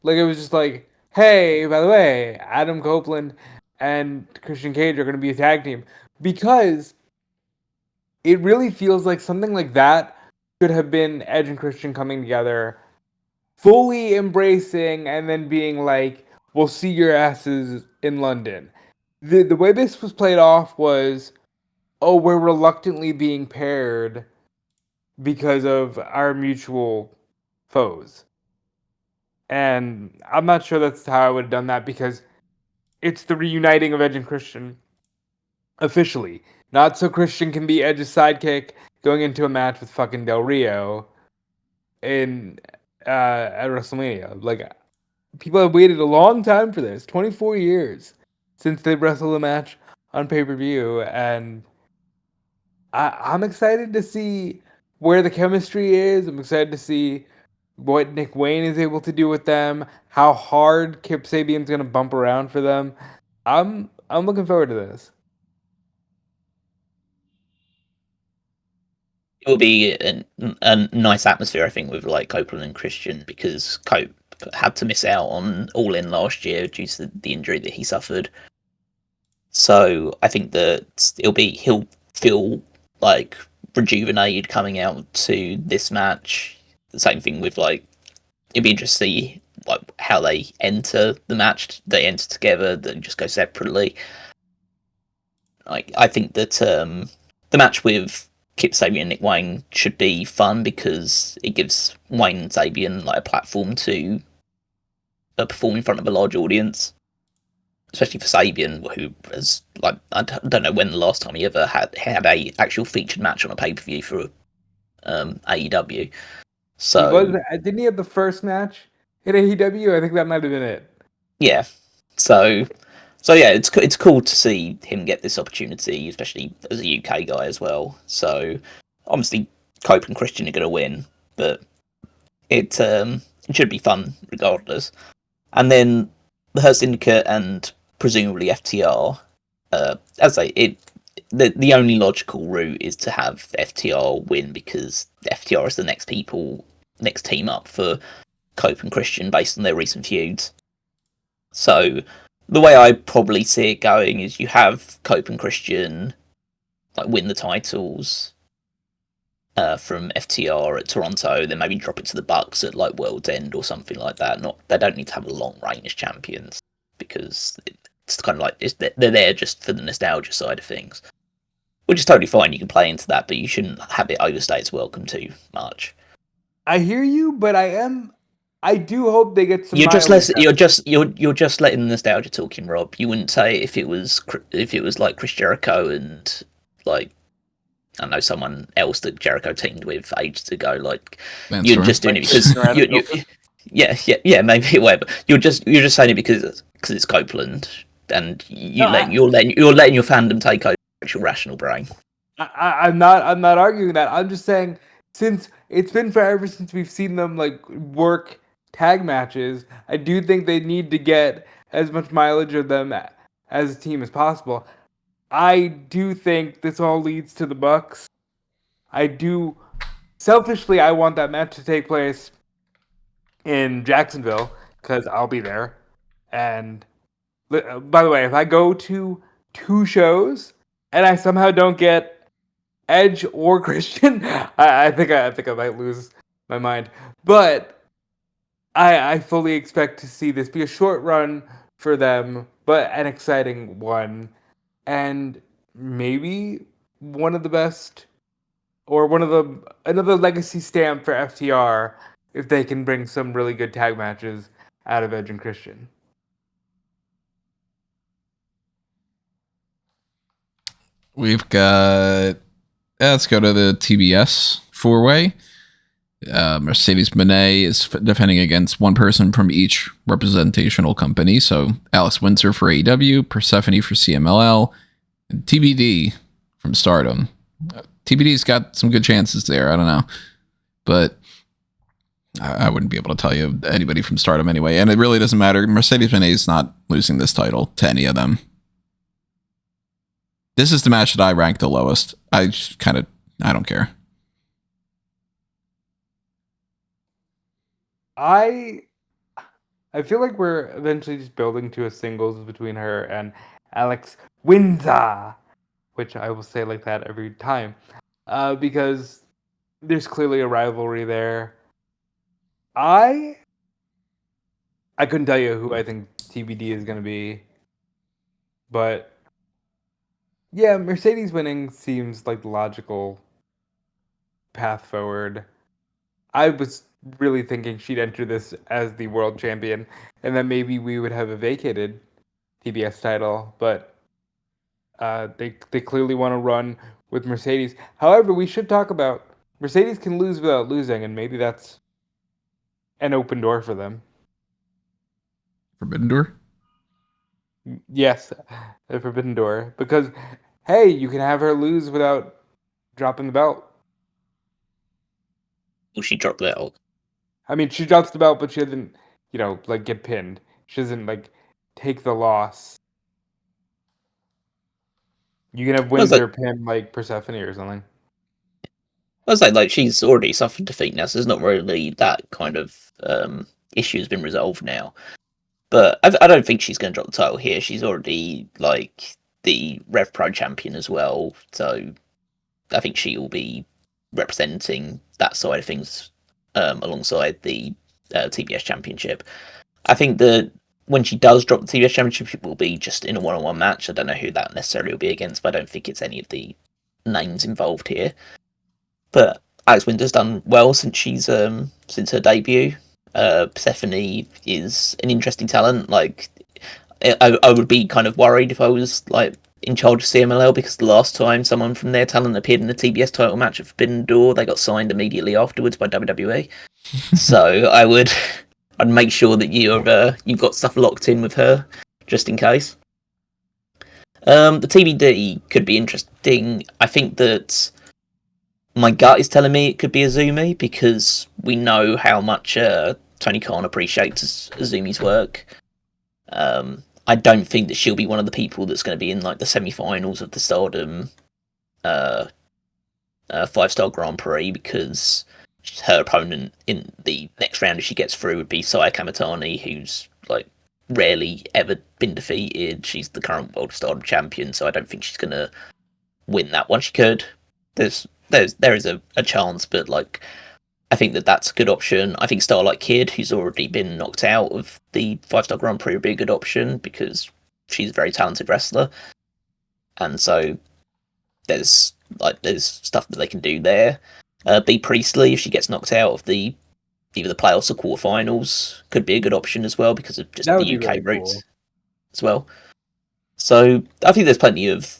Like, it was just like, hey, by the way, Adam Copeland and Christian Cage are going to be a tag team. Because it really feels like something like that should have been Edge and Christian coming together, fully embracing, and then being like, we'll see your asses in London. The way this was played off was, oh, we're reluctantly being paired because of our mutual foes. And I'm not sure that's how I would have done that, because it's the reuniting of Edge and Christian officially. Not so Christian can be Edge's sidekick going into a match with fucking Del Rio at WrestleMania. Like, people have waited a long time for this, 24 years since they wrestled a match on pay-per-view, and I'm excited to see where the chemistry is. I'm excited to see what Nick Wayne is able to do with them, how hard Kip Sabian's going to bump around for them. I'm looking forward to this. It will be a nice atmosphere, I think, with like Copeland and Christian, because Cope had to miss out on Allin last year due to the injury that he suffered. So I think that he'll feel like rejuvenated coming out to this match. The same thing with like, it'd be interesting to see like how they enter the match. They enter together, they just go separately. Like, I think that the match with Kip Sabian and Nick Wayne should be fun, because it gives Wayne and Sabian like a platform to perform in front of a large audience, especially for Sabian, who has, like, I don't know when the last time he ever had a actual featured match on a pay-per-view for AEW. So Didn't he have the first match in AEW? I think that might have been it. Yeah. So yeah, it's cool to see him get this opportunity, especially as a UK guy as well. So obviously, Cope and Christian are going to win, but it should be fun regardless. And then the Hurt Syndicate and presumably FTR. As I say, the only logical route is to have FTR win, because FTR is the next team up for Cope and Christian based on their recent feuds. So the way I probably see it going is you have Cope and Christian like win the titles from FTR at Toronto, then maybe drop it to the Bucks at like World's End or something like that. They don't need to have a long reign as champions, because it's kind of like they're there just for the nostalgia side of things, which is totally fine. You can play into that, but you shouldn't have it overstay its welcome too much. I hear you, but I do hope they get some. You're just letting nostalgia talking, Rob. You wouldn't say if it was like Chris Jericho and like, I don't know, someone else that Jericho teamed with ages ago. Like, you're just doing it because yeah, maybe whatever. You're just saying it because it's Copeland, and you're letting your fandom take over your rational brain. I'm not arguing that. I'm just saying, since it's been forever since we've seen them like work tag matches, I do think they need to get as much mileage of them as a team as possible. I do think this all leads to the Bucks. Selfishly, I want that match to take place in Jacksonville, because I'll be there. And by the way, if I go to 2 shows and I somehow don't get Edge or Christian, I think I might lose my mind. But I fully expect to see this be a short run for them, but an exciting one, and maybe one of the best, or another legacy stamp for FTR if they can bring some really good tag matches out of Edge and Christian. We've got, let's go to the TBS 4-way. Mercedes Moné is defending against one person from each representational company. So Alex Windsor for AEW, Persephone for CMLL, and TBD from Stardom. TBD's got some good chances there. I don't know. But I wouldn't be able to tell you anybody from Stardom anyway, and it really doesn't matter. Mercedes Moné is not losing this title to any of them. This is the match that I rank the lowest. I don't care. I feel like we're eventually just building to a singles between her and Alex Windsor, which I will say like that every time, because there's clearly a rivalry there. I couldn't tell you who I think TBD is going to be, but yeah, Mercedes winning seems like the logical path forward. I was really thinking she'd enter this as the world champion, and then maybe we would have a vacated TBS title, but they clearly want to run with Mercedes. However, we should talk about Mercedes can lose without losing, and maybe that's an open door for them. Forbidden Door? Yes, a forbidden door. Because, hey, you can have her lose without dropping the belt. Will she drop the belt? I mean, she drops the belt, but she doesn't, like get pinned. She doesn't like take the loss. You can have Windsor pin like Persephone or something. I was like she's already suffered defeat now, so there's not really that kind of issue has been resolved now. But I don't think she's going to drop the title here. She's already like the Rev Pro champion as well, so I think she will be representing that side of things alongside the TBS championship. I think that when she does drop the TBS championship, it will be just in a one-on-one match. I don't know who that necessarily will be against, but I don't think it's any of the names involved here. But Alex Windsor's done well since she's since her debut. Persephone is an interesting talent. Like, I would be kind of worried if I was like in charge of CMLL, because the last time someone from their talent appeared in the TBS title match at Forbidden Door, they got signed immediately afterwards by WWE. So I'd make sure that you've got stuff locked in with her, just in case. The TBD could be interesting. I think that my gut is telling me it could be Azumi, because we know how much Tony Khan appreciates Azumi's work. I don't think that she'll be one of the people that's going to be in like the semi-finals of the Stardom 5-star Grand Prix, because her opponent in the next round, if she gets through, would be Saya Kamitani, who's like rarely ever been defeated. She's the current World Stardom champion, so I don't think she's going to win that one. She could. There is a chance, but like I think that's a good option. I think Starlight Kid, who's already been knocked out of the 5-star Grand Prix, would be a good option, because she's a very talented wrestler, and so there's stuff that they can do there. B Priestley, if she gets knocked out of either the playoffs or quarterfinals, could be a good option as well, because of just the UK roots as well. So I think there's plenty of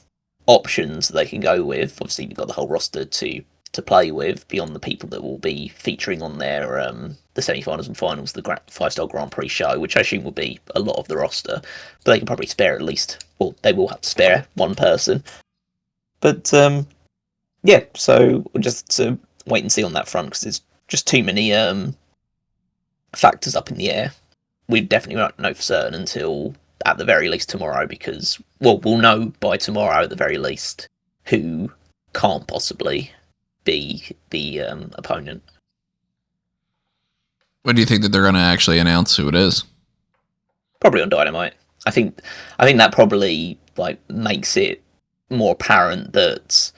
options that they can go with. Obviously, we've got the whole roster to play with beyond the people that will be featuring on their the semi-finals and finals, the 5-star Grand Prix show, which I assume will be a lot of the roster. But they can probably spare at least. Well, they will have to spare one person. But yeah, so we'll just wait and see on that front, because there's just too many factors up in the air. We definitely won't know for certain until at the very least tomorrow, because we'll know by tomorrow at the very least who can't possibly be the opponent. When do you think that they're going to actually announce who it is? Probably on Dynamite. I think that probably like makes it more apparent that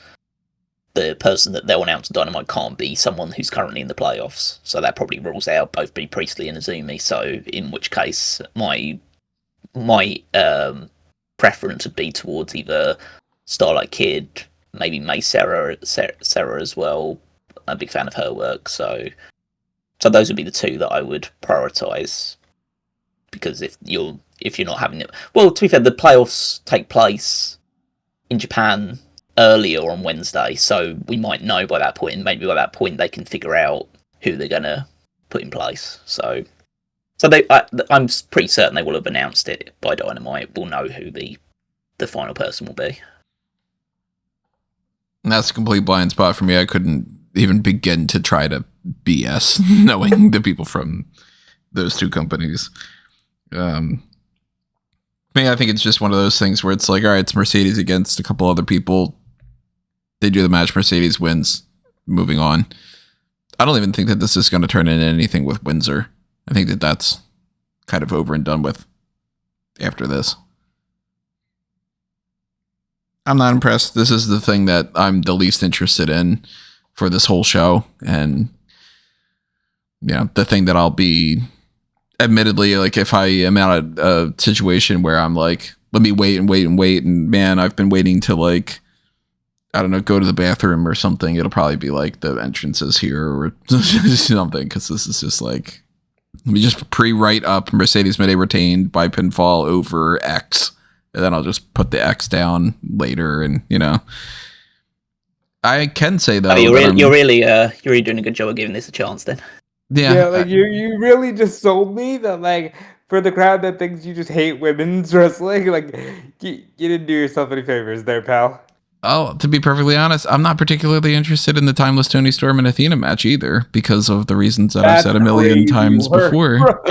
the person that they'll announce on Dynamite can't be someone who's currently in the playoffs. So that probably rules out both B Priestley and Azumi. So in which case, my preference would be towards either Starlight Kid, maybe May Sarah as well. I'm a big fan of her work, so those would be the two that I would prioritize. Because if you're not having it, well, to be fair, the playoffs take place in Japan earlier on Wednesday, so we might know by that point, and maybe by that point they can figure out who they're gonna put in place. So I'm pretty certain they will have announced it by Dynamite. We'll know who the final person will be. And that's a complete blind spot for me. I couldn't even begin to try to BS knowing the people from those two companies. I mean, I think it's just one of those things where it's like, all right, it's Mercedes against a couple other people. They do the match, Mercedes wins, moving on. I don't even think that this is going to turn into anything with Windsor. I think that that's kind of over and done with after this. I'm not impressed. This is the thing that I'm the least interested in for this whole show. And, the thing that I'll be, admittedly, like if I am at a situation where I'm like, let me wait. And man, I've been waiting to like, I don't know, go to the bathroom or something. It'll probably be like the entrances here or something. Cause this is just like, let me just pre-write up Mercedes Moné retained by pinfall over X. And then I'll just put the X down later, and I can say though, you're really doing a good job of giving this a chance. Then, yeah, like you really just sold me that, like, for the crowd that thinks you just hate women's wrestling, like you didn't do yourself any favors there, pal. Oh, to be perfectly honest, I'm not particularly interested in the timeless Toni Storm and Athena match either, because of the reasons that I've said a million times before.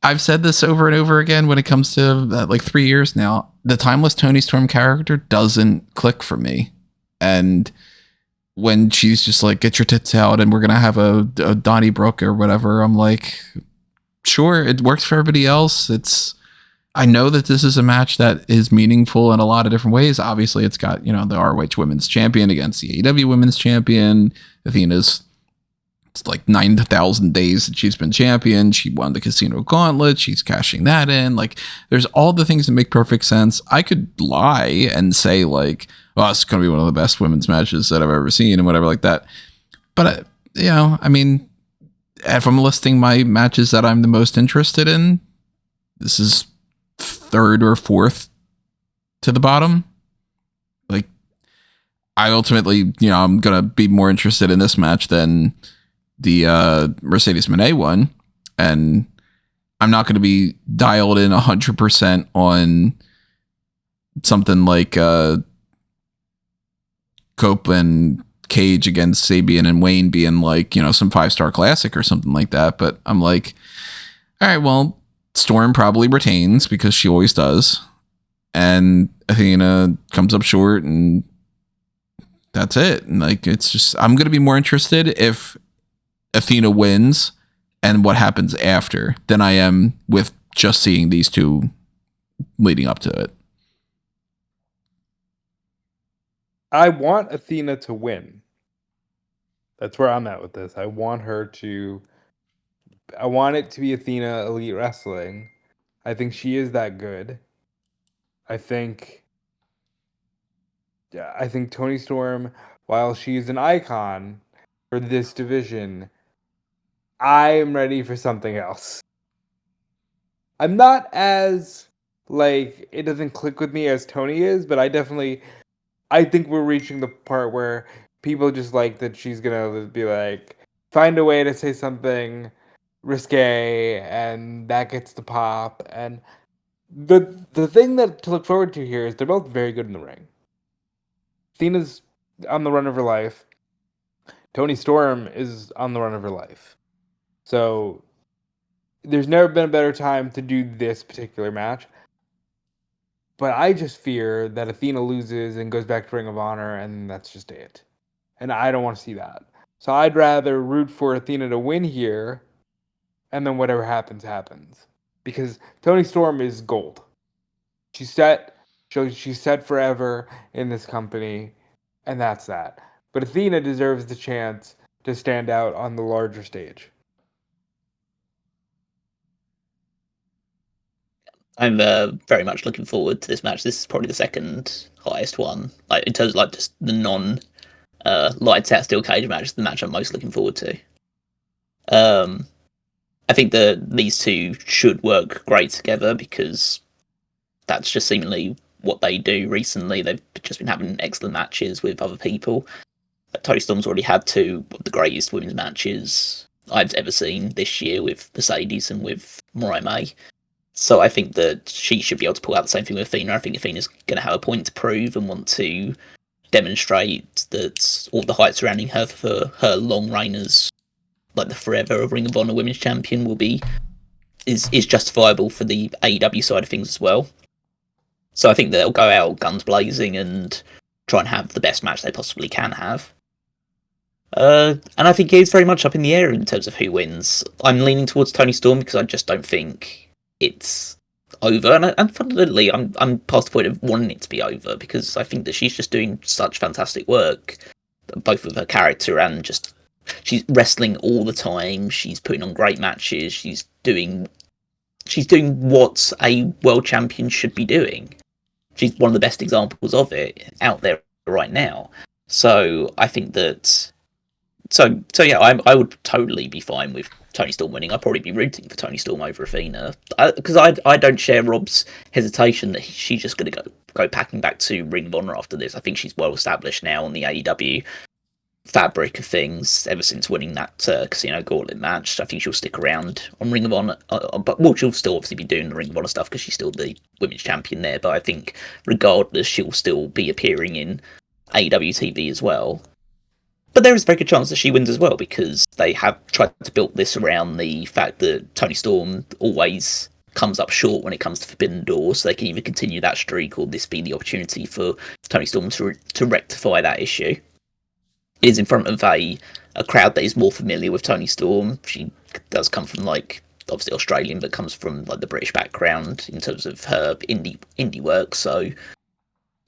I've said this over and over again when it comes to like 3 years now. The timeless Toni Storm character doesn't click for me. And when she's just like, get your tits out and we're going to have a Donnybrook or whatever, I'm like, sure, it works for everybody else. I know that this is a match that is meaningful in a lot of different ways. Obviously, it's got, the ROH Women's Champion against the AEW Women's Champion. Athena's, it's like 9,000 days that she's been champion. She won the Casino Gauntlet. She's cashing that in. Like, there's all the things that make perfect sense. I could lie and say, like, oh, it's going to be one of the best women's matches that I've ever seen and whatever like that. But, I mean, if I'm listing my matches that I'm the most interested in, this is third or fourth to the bottom. Like, I ultimately, I'm going to be more interested in this match than the Mercedes Moné one, and I'm not going to be dialed in 100% on something like Cope and Cage against Sabian and Wayne being like, some 5-star classic or something like that. But I'm like, all right, well, Storm probably retains because she always does, and Athena comes up short, and that's it. And like, it's just, I'm going to be more interested if Athena wins and what happens after than I am with just seeing these two leading up to it. I want Athena to win. That's where I'm at with this. I want it to be Athena Elite Wrestling. I think she is that good. I think Toni Storm, while she's an icon for this division, I am ready for something else. I'm not as, like, it doesn't click with me as Toni is, but I think we're reaching the part where people just like that she's gonna be like, find a way to say something risque, and that gets the pop. And the thing that to look forward to here is they're both very good in the ring. Athena's on the run of her life. Toni Storm is on the run of her life. So there's never been a better time to do this particular match. But I just fear that Athena loses and goes back to Ring of Honor, and that's just it. And I don't want to see that. So I'd rather root for Athena to win here, and then whatever happens, happens. Because Toni Storm is gold. She's set. She's set forever in this company, and that's that. But Athena deserves the chance to stand out on the larger stage. I'm very much looking forward to this match. This is probably the second highest one, like in terms of like just the non lights out steel cage match. The match I'm most looking forward to. I think these two should work great together because that's just seemingly what they do recently. They've just been having excellent matches with other people. Toni Storm's already had two of the greatest women's matches I've ever seen this year with Mercedes and with Morai. So I think that she should be able to pull out the same thing with Athena. I think Athena's going to have a point to prove and want to demonstrate that all the hype surrounding her for her long reign as like the forever of Ring of Honor Women's Champion is justifiable for the AEW side of things as well. So I think they'll go out guns blazing and try and have the best match they possibly can have. And I think it's very much up in the air in terms of who wins. I'm leaning towards Toni Storm because I just don't think it's over, and fundamentally, I'm past the point of wanting it to be over because I think that she's just doing such fantastic work, both with her character and just she's wrestling all the time. She's putting on great matches. She's doing what a world champion should be doing. She's one of the best examples of it out there right now. So I think that. So yeah, I would totally be fine with Toni Storm winning. I'd probably be rooting for Toni Storm over Athena because I don't share Rob's hesitation that she's just going to go packing back to Ring of Honor after this. I think she's well established now on the AEW fabric of things ever since winning that Casino Gauntlet match. I think she'll stick around on Ring of Honor, but she'll still obviously be doing the Ring of Honor stuff because she's still the women's champion there. But I think regardless, she'll still be appearing in AEW TV as well. But there is a very good chance that she wins as well because they have tried to build this around the fact that Toni Storm always comes up short when it comes to Forbidden Door, so they can either continue that streak or this be the opportunity for Toni Storm to rectify that issue. It is in front of a crowd that is more familiar with Toni Storm. She does come from obviously Australian, but comes from the British background in terms of her indie work. So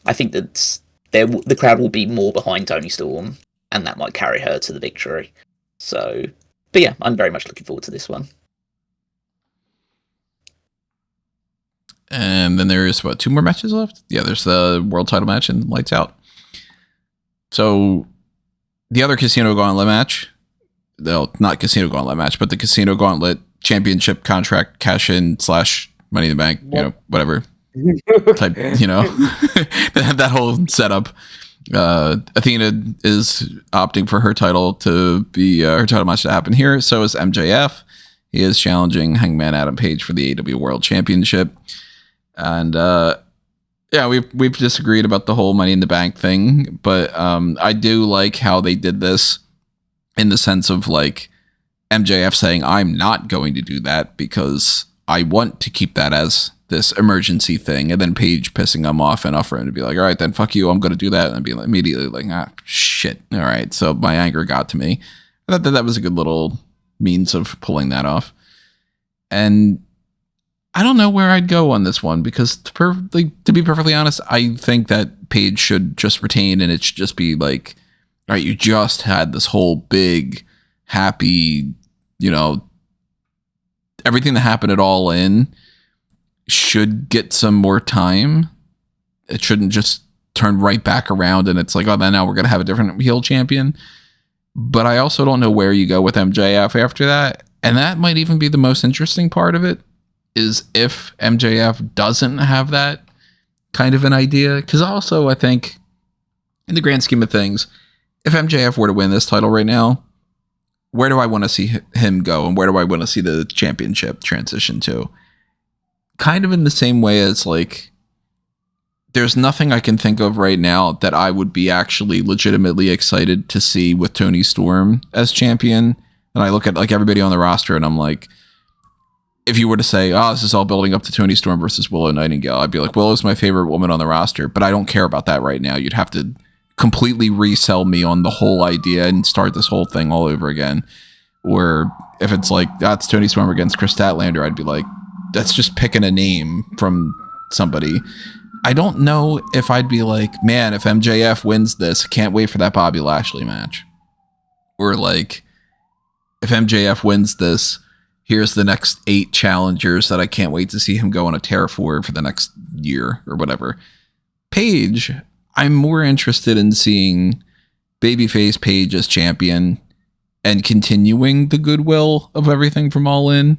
I think that the crowd will be more behind Toni Storm, and that might carry her to the victory. So, but yeah, I'm very much looking forward to this one. And then there's, 2 more matches left? Yeah, there's the world title match and Lights Out. So, the other Casino Gauntlet match, not Casino Gauntlet match, but the Casino Gauntlet Championship contract cash-in / Money in the Bank, whatever. Type, that whole setup. Athena is opting for her title to be her title match to happen here. So is MJF. He is challenging Hangman Adam Page for the AEW World Championship. And we've disagreed about the whole Money in the Bank thing, but I do like how they did this in the sense of MJF saying, I'm not going to do that because I want to keep that as this emergency thing, and then Paige pissing him off enough for him to be like, all right, then fuck you, I'm going to do that, and be immediately shit, all right. So my anger got to me. I thought that was a good little means of pulling that off. And I don't know where I'd go on this one because to be perfectly honest, I think that Paige should just retain, and it should just be all right, you just had this whole big, happy, everything that happened at All In should get some more time. It shouldn't just turn right back around and it's then now we're going to have a different heel champion. But I also don't know where you go with MJF after that. And that might even be the most interesting part of it, is if MJF doesn't have that kind of an idea. Because also I think in the grand scheme of things, if MJF were to win this title right now, where do I want to see him go? And where do I want to see the championship transition to? Kind of in the same way as there's nothing I can think of right now that I would be actually legitimately excited to see with Toni Storm as champion. And I look at everybody on the roster and I'm if you were to say, this is all building up to Toni Storm versus Willow Nightingale, I'd be Willow's my favorite woman on the roster, but I don't care about that right now. You'd have to completely resell me on the whole idea and start this whole thing all over again. Or if it's that's Toni Storm against Chris Statlander, I'd be that's just picking a name from somebody. I don't know if I'd be man, if MJF wins this, can't wait for that Bobby Lashley match. Or if MJF wins this, here's the next 8 challengers that I can't wait to see him go on a tear for the next year or whatever. Paige, I'm more interested in seeing babyface Paige as champion and continuing the goodwill of everything from All In.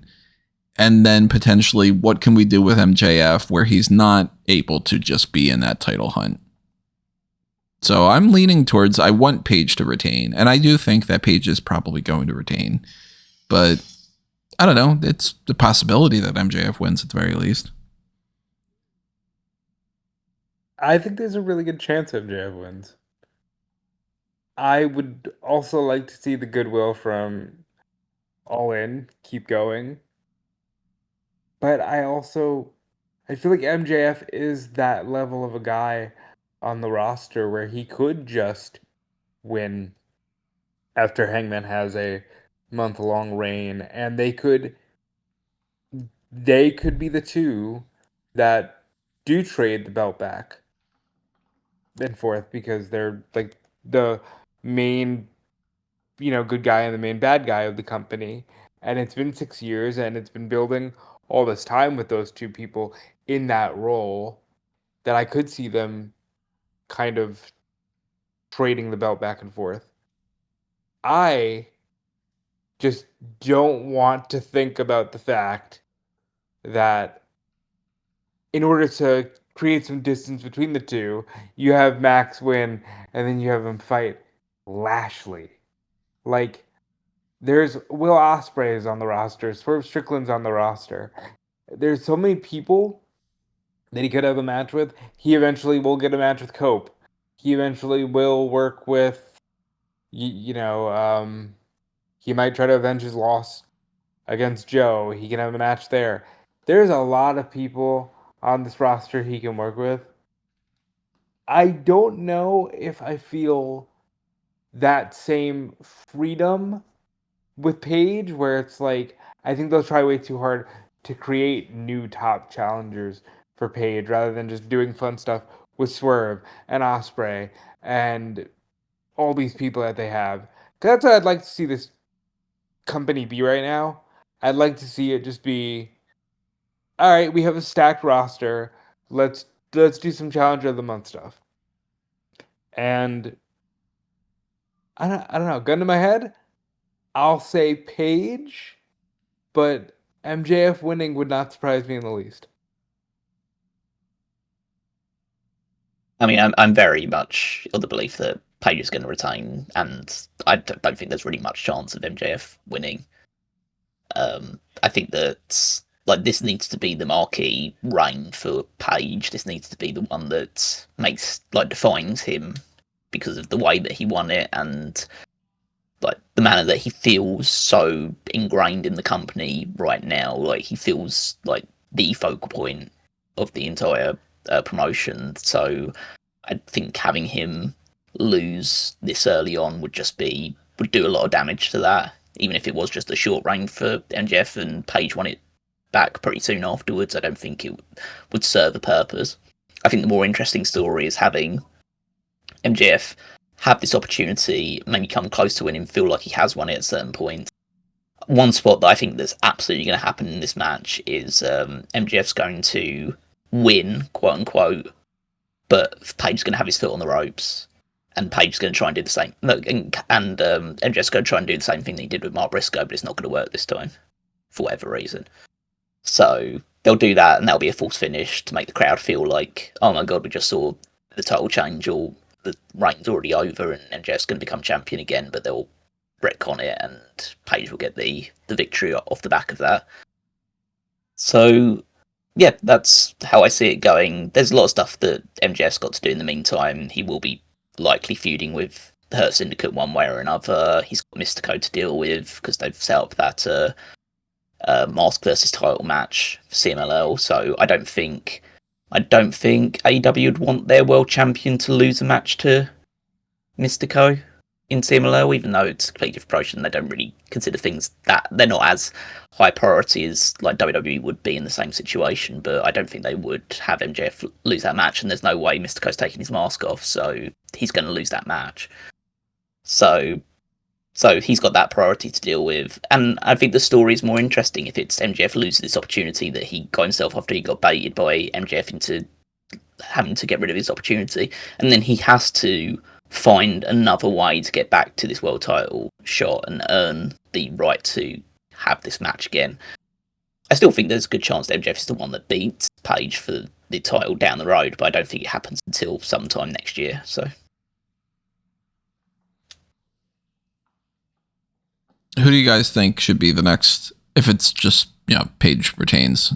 And then potentially, what can we do with MJF where he's not able to just be in that title hunt? So I'm leaning towards, I want Paige to retain. And I do think that Paige is probably going to retain. But I don't know. It's the possibility that MJF wins at the very least. I think there's a really good chance MJF wins. I would also like to see the goodwill from all in, keep going. But I feel like MJF is that level of a guy on the roster where he could just win after Hangman has a month-long reign, and they could be the two that do trade the belt back and forth because they're like the main, good guy and the main bad guy of the company. And it's been 6 years, and it's been building all this time with those two people in that role that I could see them kind of trading the belt back and forth. I just don't want to think about the fact that in order to create some distance between the two, you have Max win and then you have him fight Lashley. Like, there's Will Ospreay is on the roster, Swerve Strickland's on the roster. There's so many people that he could have a match with. He eventually will get a match with Cope. He eventually will work with, he might try to avenge his loss against Joe. He can have a match there. There's a lot of people on this roster he can work with. I don't know if I feel that same freedom with Paige, where it's like, I think they'll try way too hard to create new top challengers for Paige rather than just doing fun stuff with Swerve and Ospreay and all these people that they have. 'Cause that's what I'd like to see this company be right now. I'd like to see it just be, all right, we have a stacked roster. Let's do some Challenger of the Month stuff. And I don't know. Gun to my head, I'll say Paige, but MJF winning would not surprise me in the least. I mean, I'm very much of the belief that Page is going to retain, and I don't think there's really much chance of MJF winning. I think that like this needs to be the marquee reign for Page. This needs to be the one that defines him because of the way that he won it and like the manner that he feels so ingrained in the company right now. Like he feels like the focal point of the entire promotion. So I think having him lose this early on would do a lot of damage to that. Even if it was just a short reign for MJF and Page won it back pretty soon afterwards, I don't think it would serve a purpose. I think the more interesting story is having MJF have this opportunity, maybe come close to winning, feel like he has won it at certain points. One spot that I think that's absolutely going to happen in this match is MJF's going to win, quote unquote, but Page's going to have his foot on the ropes, and Page's going to try and do the same. Look, and MJF's going to try and do the same thing that he did with Mark Briscoe, but it's not going to work this time, for whatever reason. So they'll do that, and that'll be a false finish to make the crowd feel like, oh my god, we just saw the title change, or the reign's already over, and MJF's going to become champion again, but they'll retcon it, and Page will get the victory off the back of that. So yeah, that's how I see it going. There's a lot of stuff that MJF's got to do in the meantime. He will be likely feuding with the Hurt Syndicate one way or another. He's got Mystico to deal with because they've set up that mask versus title match for CMLL. So I don't think AEW would want their world champion to lose a match to Mystico in CMLL, even though it's a completely different promotion. They don't really consider things that they're not as high priority as like WWE would be in the same situation. But I don't think they would have MJF lose that match, and there's no way Mystico's taking his mask off, so he's going to lose that match. So he's got that priority to deal with, and I think the story is more interesting if it's MJF loses this opportunity that he got himself after he got baited by MJF into having to get rid of his opportunity, and then he has to find another way to get back to this world title shot and earn the right to have this match again. I still think there's a good chance that MJF is the one that beats Page for the title down the road, but I don't think it happens until sometime next year. So, Who do you guys think should be the next? If it's just Page retains,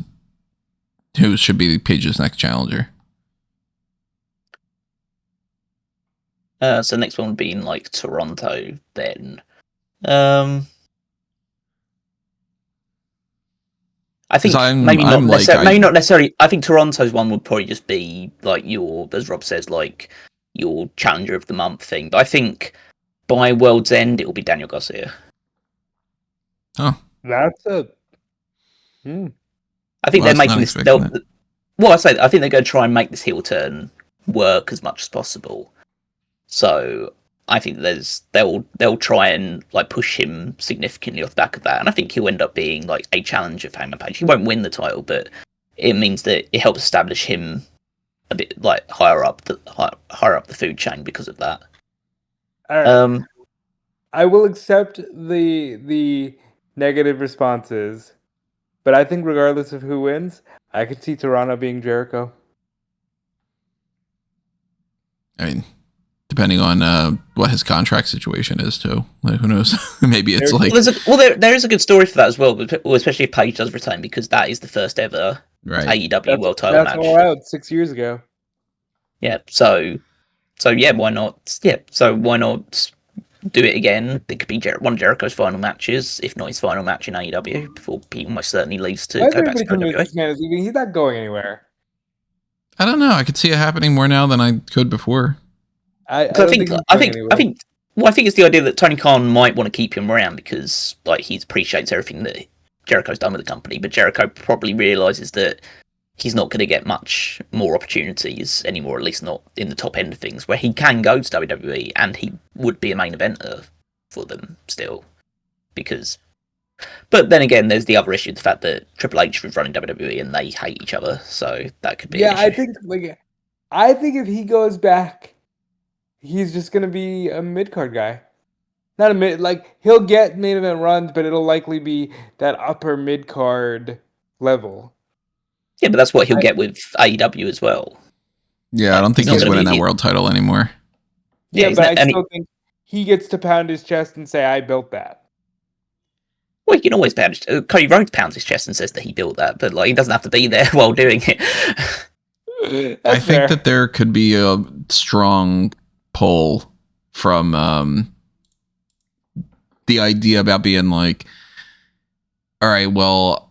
who should be Page's next challenger? So next one would be in like Toronto then. I think 'Cause I'm maybe not like, necessarily. Maybe not necessarily. I think Toronto's one would probably just be like your, as Rob says, like your challenger of the month thing. But I think by World's End it will be Daniel Garcia. That's a. I think Well, I they're was making not this. expecting that. Well, I say I think they're going to try and make this heel turn work as much as possible. So I think they'll try and like push him significantly off the back of that, and I think he'll end up being like a challenger for Hangman Page. He won't win the title, but it means that it helps establish him a bit like higher up the food chain because of that. All right. I will accept the negative responses, but I think regardless of who wins, I could see Toronto being Jericho. I mean, depending on what his contract situation is too. Like, who knows? Maybe it's like there is a good story for that as well, especially if Page does retain, because that is the first ever AEW World Title match. That's all out 6 years ago. Yeah, so yeah, why not? Yeah, so why not do it again? It could be one of Jericho's final matches, if not his final match in AEW, before he almost certainly leaves to go back to WWE. He's not going anywhere. I don't know. I could see it happening more now than I could before. I think it's the idea that Tony Khan might want to keep him around because like he appreciates everything that Jericho's done with the company, but Jericho probably realizes that he's not going to get much more opportunities anymore, at least not in the top end of things, where he can go to WWE and he would be a main eventer for them still. But then again, there's the other issue, the fact that Triple H was running WWE and they hate each other, so that could be an issue. I think if he goes back, he's just going to be a mid-card guy. Not a mid, like he'll get main event runs, but it'll likely be that upper mid-card level. Yeah, but that's what he'll get with AEW as well. Yeah, I don't think he's winning that world title anymore. Yeah, but I still think he gets to pound his chest and say, I built that. Well, you can always pound. Cody Rhodes pounds his chest and says that he built that, but like he doesn't have to be there while doing it. I think that there could be a strong pull from the idea about being like, all right, well,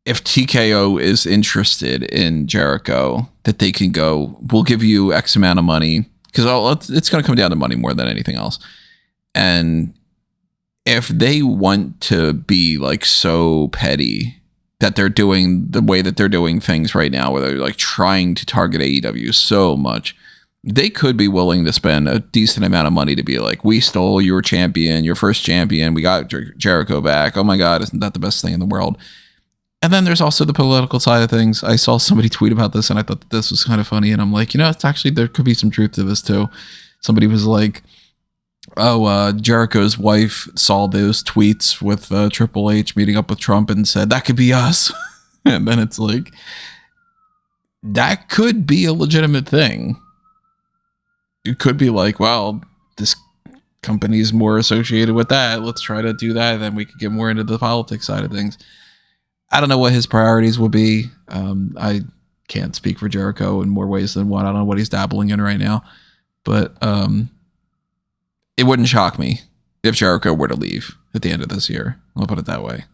if TKO is interested in Jericho, that they can go, we'll give you X amount of money, because it's going to come down to money more than anything else. And if they want to be like so petty that they're doing the way that they're doing things right now, where they're like trying to target AEW so much, they could be willing to spend a decent amount of money to be like, we stole your champion, your first champion, we got Jericho back. Oh my God, isn't that the best thing in the world? And then there's also the political side of things. I saw somebody tweet about this and I thought that this was kind of funny. And I'm like, it's actually, there could be some truth to this too. Somebody was like, Jericho's wife saw those tweets with Triple H meeting up with Trump and said, that could be us. And then it's like, that could be a legitimate thing. It could be like, well, this company's more associated with that. Let's try to do that. Then we could get more into the politics side of things. I don't know what his priorities will be. I can't speak for Jericho in more ways than one. I don't know what he's dabbling in right now, but it wouldn't shock me if Jericho were to leave at the end of this year. I'll put it that way.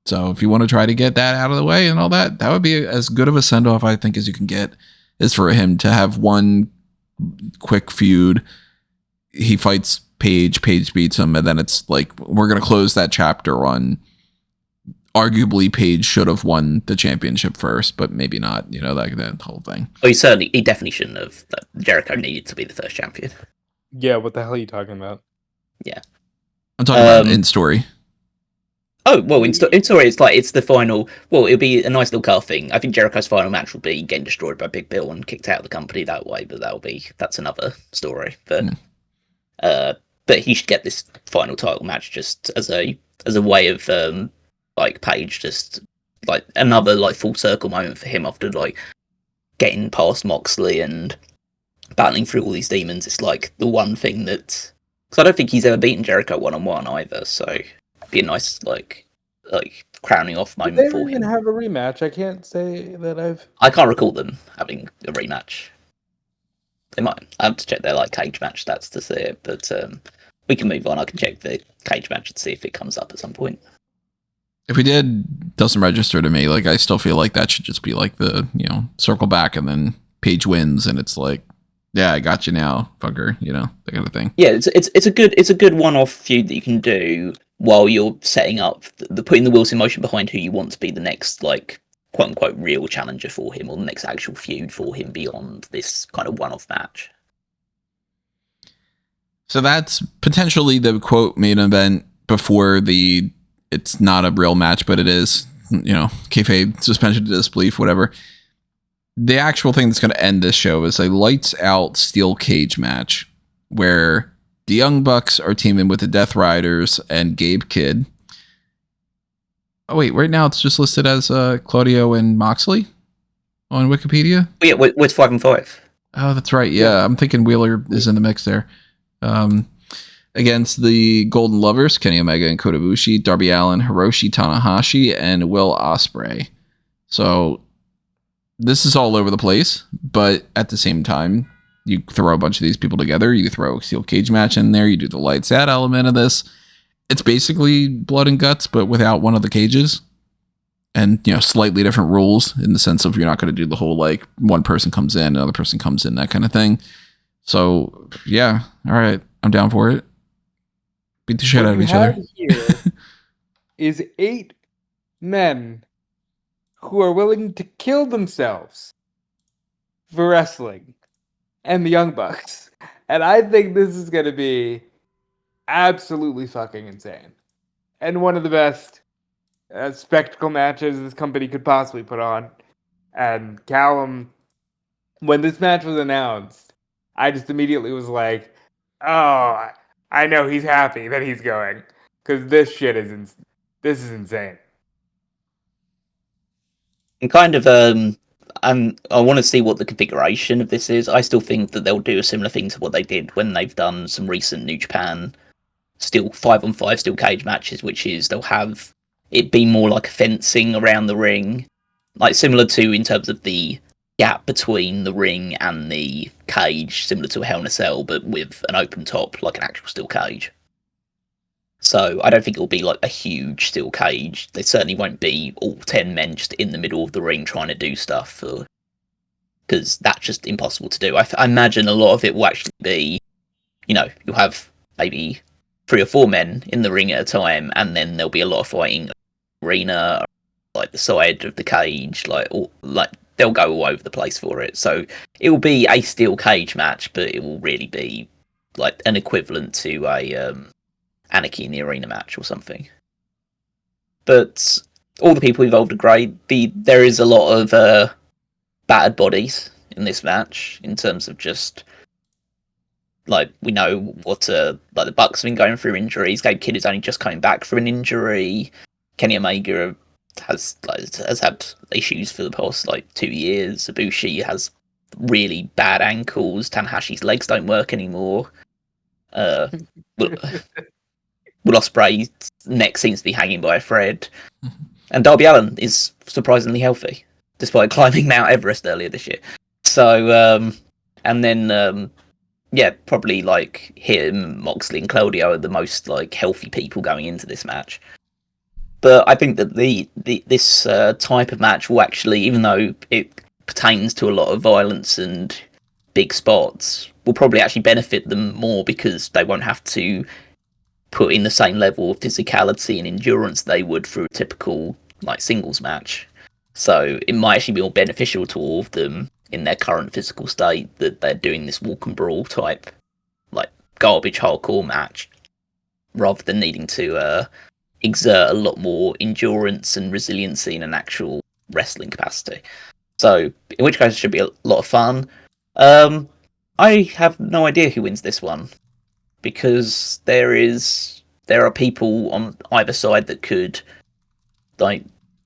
So if you want to try to get that out of the way and all that, that would be as good of a send-off, I think, as you can get, is for him to have one quick feud. He fights Page beats him, and then it's like, we're going to close that chapter on arguably Page should have won the championship first, but maybe not, that whole thing. Oh, he definitely shouldn't have. Jericho needed to be the first champion. Yeah, what the hell are you talking about? Yeah. I'm talking about in story. Oh, well, in story, it's the final. Well, it'll be a nice little car thing. I think Jericho's final match will be getting destroyed by Big Bill and kicked out of the company that way, but that's another story. But but he should get this final title match just as a way of like Page, just like another like full circle moment for him after like getting past Moxley and battling through all these demons. It's like the one thing that, because I don't think he's ever beaten Jericho one-on-one either, so it'd be a nice like crowning off moment for him. They even have a rematch. I can't say that I can't recall them having a rematch. They might. I have to check their like cage match stats to see it, but we can move on. I can check the cage match and see if it comes up at some point. If we did, doesn't register to me. Like, I still feel like that should just be like the, circle back and then Paige wins and it's like, yeah, I got you now, fucker, that kind of thing. Yeah, it's a good one-off feud that you can do while you're setting up the putting the wheels in motion behind who you want to be the next, like, quote unquote real challenger for him, or the next actual feud for him beyond this kind of one-off match. So that's potentially the quote main event before it's not a real match, but it is, kayfabe, suspension of disbelief, whatever. The actual thing that's going to end this show is a lights out steel cage match where the Young Bucks are teaming with the Death Riders and Gabe Kidd. Oh, wait, right now it's just listed as Claudio and Moxley on Wikipedia. Oh, yeah, with 5 and 5. Oh, that's right. Yeah, I'm thinking Wheeler is in the mix there. Against the Golden Lovers, Kenny Omega and Kota Ibushi, Darby Allin, Hiroshi Tanahashi, and Will Ospreay. So this is all over the place, but at the same time, you throw a bunch of these people together, you throw a steel cage match in there, you do the lights out element of this. It's basically blood and guts, but without one of the cages. And, slightly different rules in the sense of you're not going to do the whole, like, one person comes in, another person comes in, that kind of thing. So, yeah, all right, I'm down for it. Beat the shit out of each other. Here is 8 men who are willing to kill themselves for wrestling and the Young Bucks. And I think this is going to be absolutely fucking insane. And one of the best spectacle matches this company could possibly put on. And Callum, when this match was announced, I just immediately was like, oh, I know he's happy that he's going. Because this shit is insane. And kind of, I want to see what the configuration of this is. I still think that they'll do a similar thing to what they did when they've done some recent New Japan still 5-on-5 steel cage matches, which is they'll have it be more like fencing around the ring, like similar to in terms of the gap between the ring and the cage, similar to a Hell in a Cell, but with an open top, like an actual steel cage. So I don't think it'll be like a huge steel cage. They certainly won't be all 10 men just in the middle of the ring trying to do stuff, because that's just impossible to do. I imagine a lot of it will actually be, you'll have maybe 3 or 4 men in the ring at a time, and then there'll be a lot of fighting arena, like the side of the cage, like they'll go all over the place for it. So it will be a steel cage match, but it will really be like an equivalent to a Anarchy in the Arena match or something. But all the people involved are great. There is a lot of battered bodies in this match in terms of just like we know what like the Bucks have been going through injuries. Gabe Kidd is only just coming back from an injury. Kenny Omega has had issues for the past 2 years. Ibushi has really bad ankles. Tanahashi's legs don't work anymore. Will Ospreay's neck seems to be hanging by a thread. And Darby Allin is surprisingly healthy, despite climbing Mount Everest earlier this year. So, and then, probably him, Moxley, and Claudio are the most healthy people going into this match. But I think that this type of match will actually, even though it pertains to a lot of violence and big spots, will probably actually benefit them more because they won't have to put in the same level of physicality and endurance they would through a typical singles match. So it might actually be more beneficial to all of them in their current physical state that they're doing this walk and brawl type garbage hardcore match rather than needing to exert a lot more endurance and resiliency in an actual wrestling capacity. So in which case it should be a lot of fun. I have no idea who wins this one, because there are people on either side that could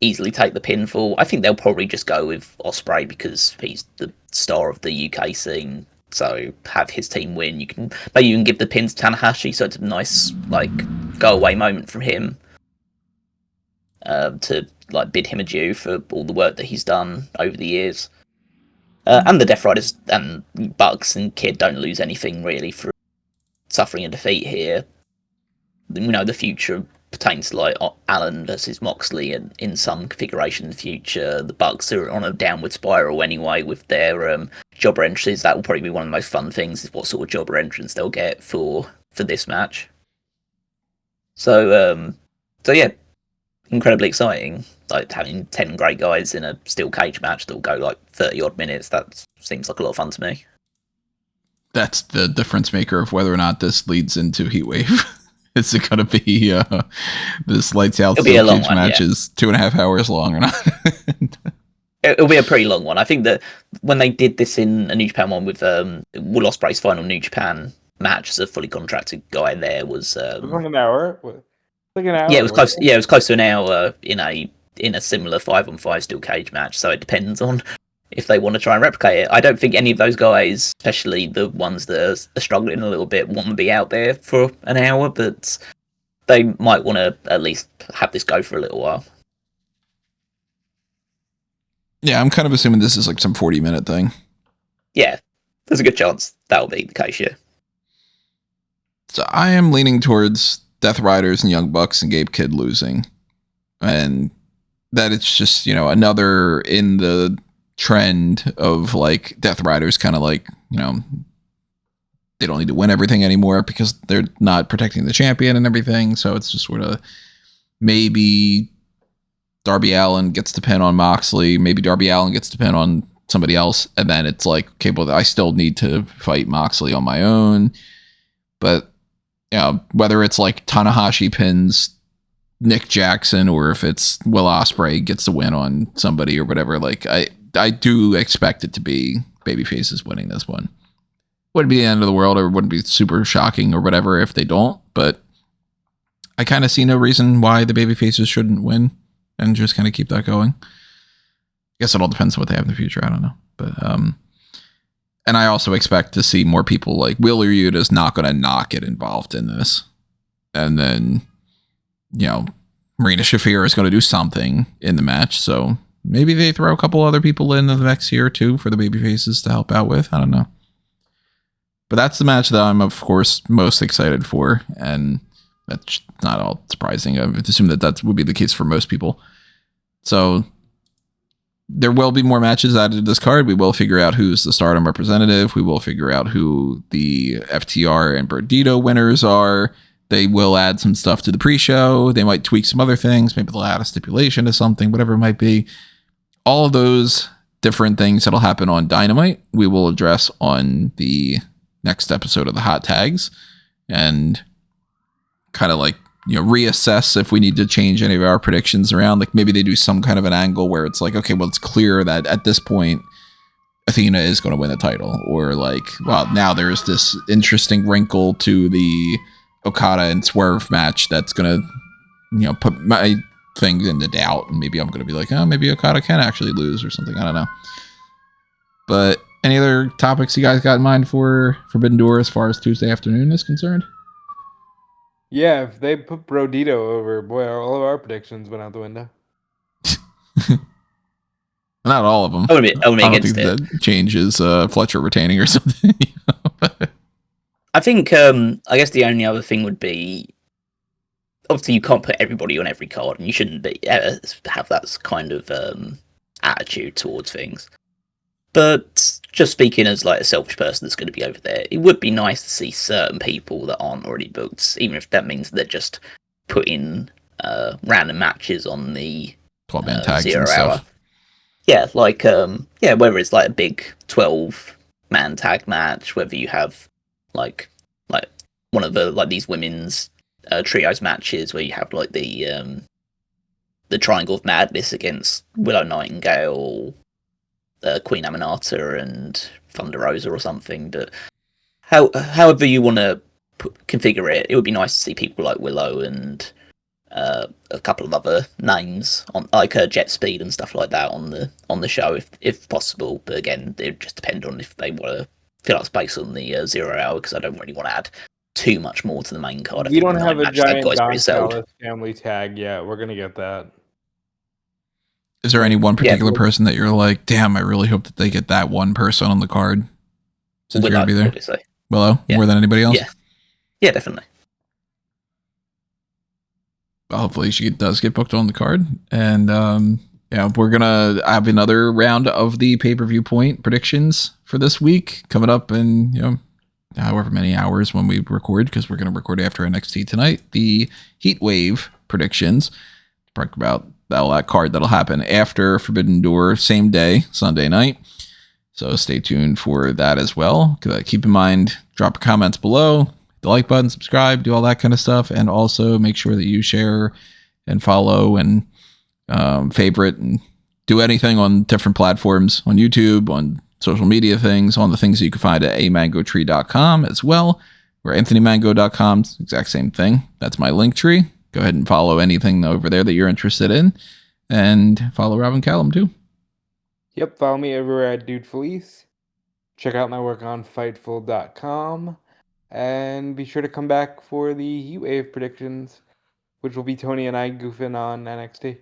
easily take the pinfall. I think they'll probably just go with Ospreay because he's the star of the UK scene. So have his team win. You can give the pin to Tanahashi, so it's a nice go away moment from him to bid him adieu for all the work that he's done over the years. And the Death Riders and Bucks and Kid don't lose anything really for suffering a defeat here. We know the future pertains to like Allin versus Moxley and in some configuration in the future. The Bucks are on a downward spiral anyway with their jobber entries. That will probably be one of the most fun things, is what sort of jobber entrance they'll get for this match. So yeah, incredibly exciting. Like having 10 great guys in a steel cage match that'll go like 30 odd minutes. That seems like a lot of fun to me. That's the difference maker of whether or not this leads into Heatwave. Is it going to be this lights out steel cage match is 2.5 hours long or not? It'll be a pretty long one. I think that when they did this in a New Japan one with Will Ospreay's final New Japan match as a fully contracted guy, there was like an hour. Like an hour. Yeah, it was close. Yeah, it was close to an hour in a similar 5-on-5 steel cage match. So it depends on if they want to try and replicate it. I don't think any of those guys, especially the ones that are struggling a little bit, want to be out there for an hour, but they might want to at least have this go for a little while. Yeah, I'm kind of assuming this is like some 40-minute thing. Yeah, there's a good chance that'll be the case, yeah. So I am leaning towards Death Riders and Young Bucks and Gabe Kidd losing. And that it's just, another in the trend of like Death Riders kind of like, they don't need to win everything anymore because they're not protecting the champion and everything. So it's just sort of maybe Darby Allin gets to pin on Moxley. Maybe Darby Allin gets to pin on somebody else. And then it's like, okay, well, I still need to fight Moxley on my own. But, whether it's like Tanahashi pins Nick Jackson or if it's Will Ospreay gets the win on somebody or whatever, like I do expect it to be babyfaces winning this one. Wouldn't be the end of the world or wouldn't be super shocking or whatever if they don't, but I kind of see no reason why the babyfaces shouldn't win and just kind of keep that going. I guess it all depends on what they have in the future. I don't know. But and I also expect to see more people like Wheeler Yuta's not going to not get involved in this. And then, Marina Shafir is going to do something in the match. So maybe they throw a couple other people in the next year too for the babyfaces to help out with. I don't know. But that's the match that I'm, of course, most excited for. And that's not all surprising. I would assume that would be the case for most people. So there will be more matches added to this card. We will figure out who's the Stardom representative. We will figure out who the FTR and Brodido winners are. They will add some stuff to the pre-show. They might tweak some other things. Maybe they'll add a stipulation to something, whatever it might be. All of those different things that'll happen on Dynamite, we will address on the next episode of the Hot Tags and kind of like, reassess if we need to change any of our predictions around. Like maybe they do some kind of an angle where it's like, okay, well, it's clear that at this point, Athena is going to win the title. Or like, well, now there's this interesting wrinkle to the Okada and Swerve match that's going to, put my things into doubt. And maybe I'm going to be like, oh, maybe Okada can actually lose or something. I don't know. But any other topics you guys got in mind for Forbidden Door as far as Tuesday afternoon is concerned? Yeah, if they put Brodido over, boy, all of our predictions went out the window. Not all of them. I don't think that changes Fletcher retaining or something. I think, I guess the only other thing would be, obviously you can't put everybody on every card, and you shouldn't be have that kind of attitude towards things. But just speaking as like a selfish person that's going to be over there, it would be nice to see certain people that aren't already booked, even if that means they're just putting random matches on the 12-man tags 0 and hour. stuff. Yeah, like whether it's like a big 12-man tag match, whether you have like one of the like these women's trios matches where you have like the Triangle of Madness against Willow Nightingale, Queen Aminata and Thunder Rosa or something. But however you want to configure it, it would be nice to see people like Willow and a couple of other names on like Jet Speed and stuff like that on the show if possible. But again, it would just depend on if they want to fill up space on the 0 hour, because I don't really want to add too much more to the main card. We don't have a giant Don Callis family tag yet. We're gonna get that. Is there any one particular person that you're like, damn, I really hope that they get that one person on the card since you're going to be there? Obviously. Willow? Yeah. More than anybody else? Yeah, definitely. hopefully she does get booked on the card. And we're gonna have another round of the Pay-Per-Viewpoint predictions for this week coming up in however many hours when we record, because we're gonna record after NXT tonight. The Heat Wave predictions. Talk about that card that'll happen after Forbidden Door, same day, Sunday night. So stay tuned for that as well. Keep in mind, drop your comments below, the like button, subscribe, do all that kind of stuff, and also make sure that you share and follow and favorite and do anything on different platforms, on YouTube, on social media things, on the things that you can find at amangotree.com as well, or anthonymango.com, exact same thing. That's my link tree. Go ahead and follow anything over there that you're interested in, and follow Robin Callum too. Yep, follow me everywhere at Dude Felice. Check out my work on Fightful.com. And be sure to come back for the Heat Wave predictions, which will be Tony and I goofing on NXT.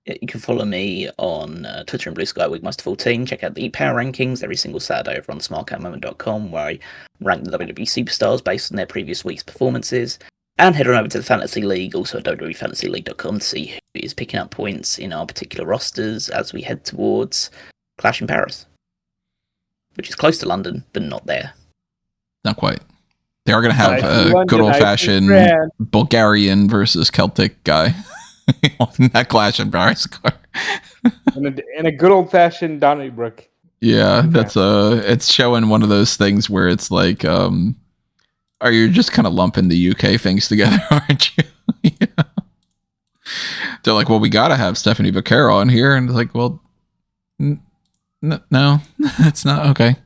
You can follow me on Twitter and Blue Sky Wigmaster14. Check out the Power Rankings every single Saturday over on smarkatmoment.com, where I rank the WWE superstars based on their previous week's performances. And head on over to the Fantasy League, also at WWEFantasyLeague.com, to see who is picking up points in our particular rosters as we head towards Clash in Paris, which is close to London, but not there. Not quite. They are going to have a good old-fashioned Bulgarian versus Celtic guy on that Clash in Paris card. and a good old-fashioned Donnybrook. Yeah, that's it's showing one of those things where it's like, are you just kind of lumping the UK things together, aren't you? Yeah. They're like, well, we got to have Stephanie Vaquero on here. And it's like, well, no, that's not okay.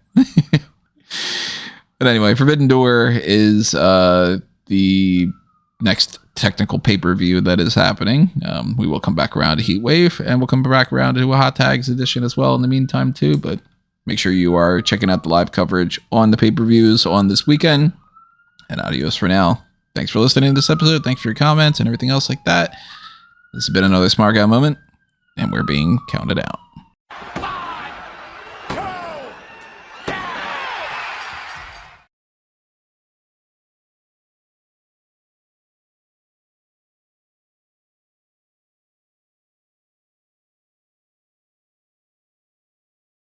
But anyway, Forbidden Door is the next technical pay-per-view that is happening. We will come back around to Heat Wave, and we'll come back around to a Hot Tags edition as well in the meantime, too. But make sure you are checking out the live coverage on the pay-per-views on this weekend. And adios for now. Thanks for listening to this episode. Thanks for your comments and everything else like that. This has been another Smart Guy moment, and we're being counted out.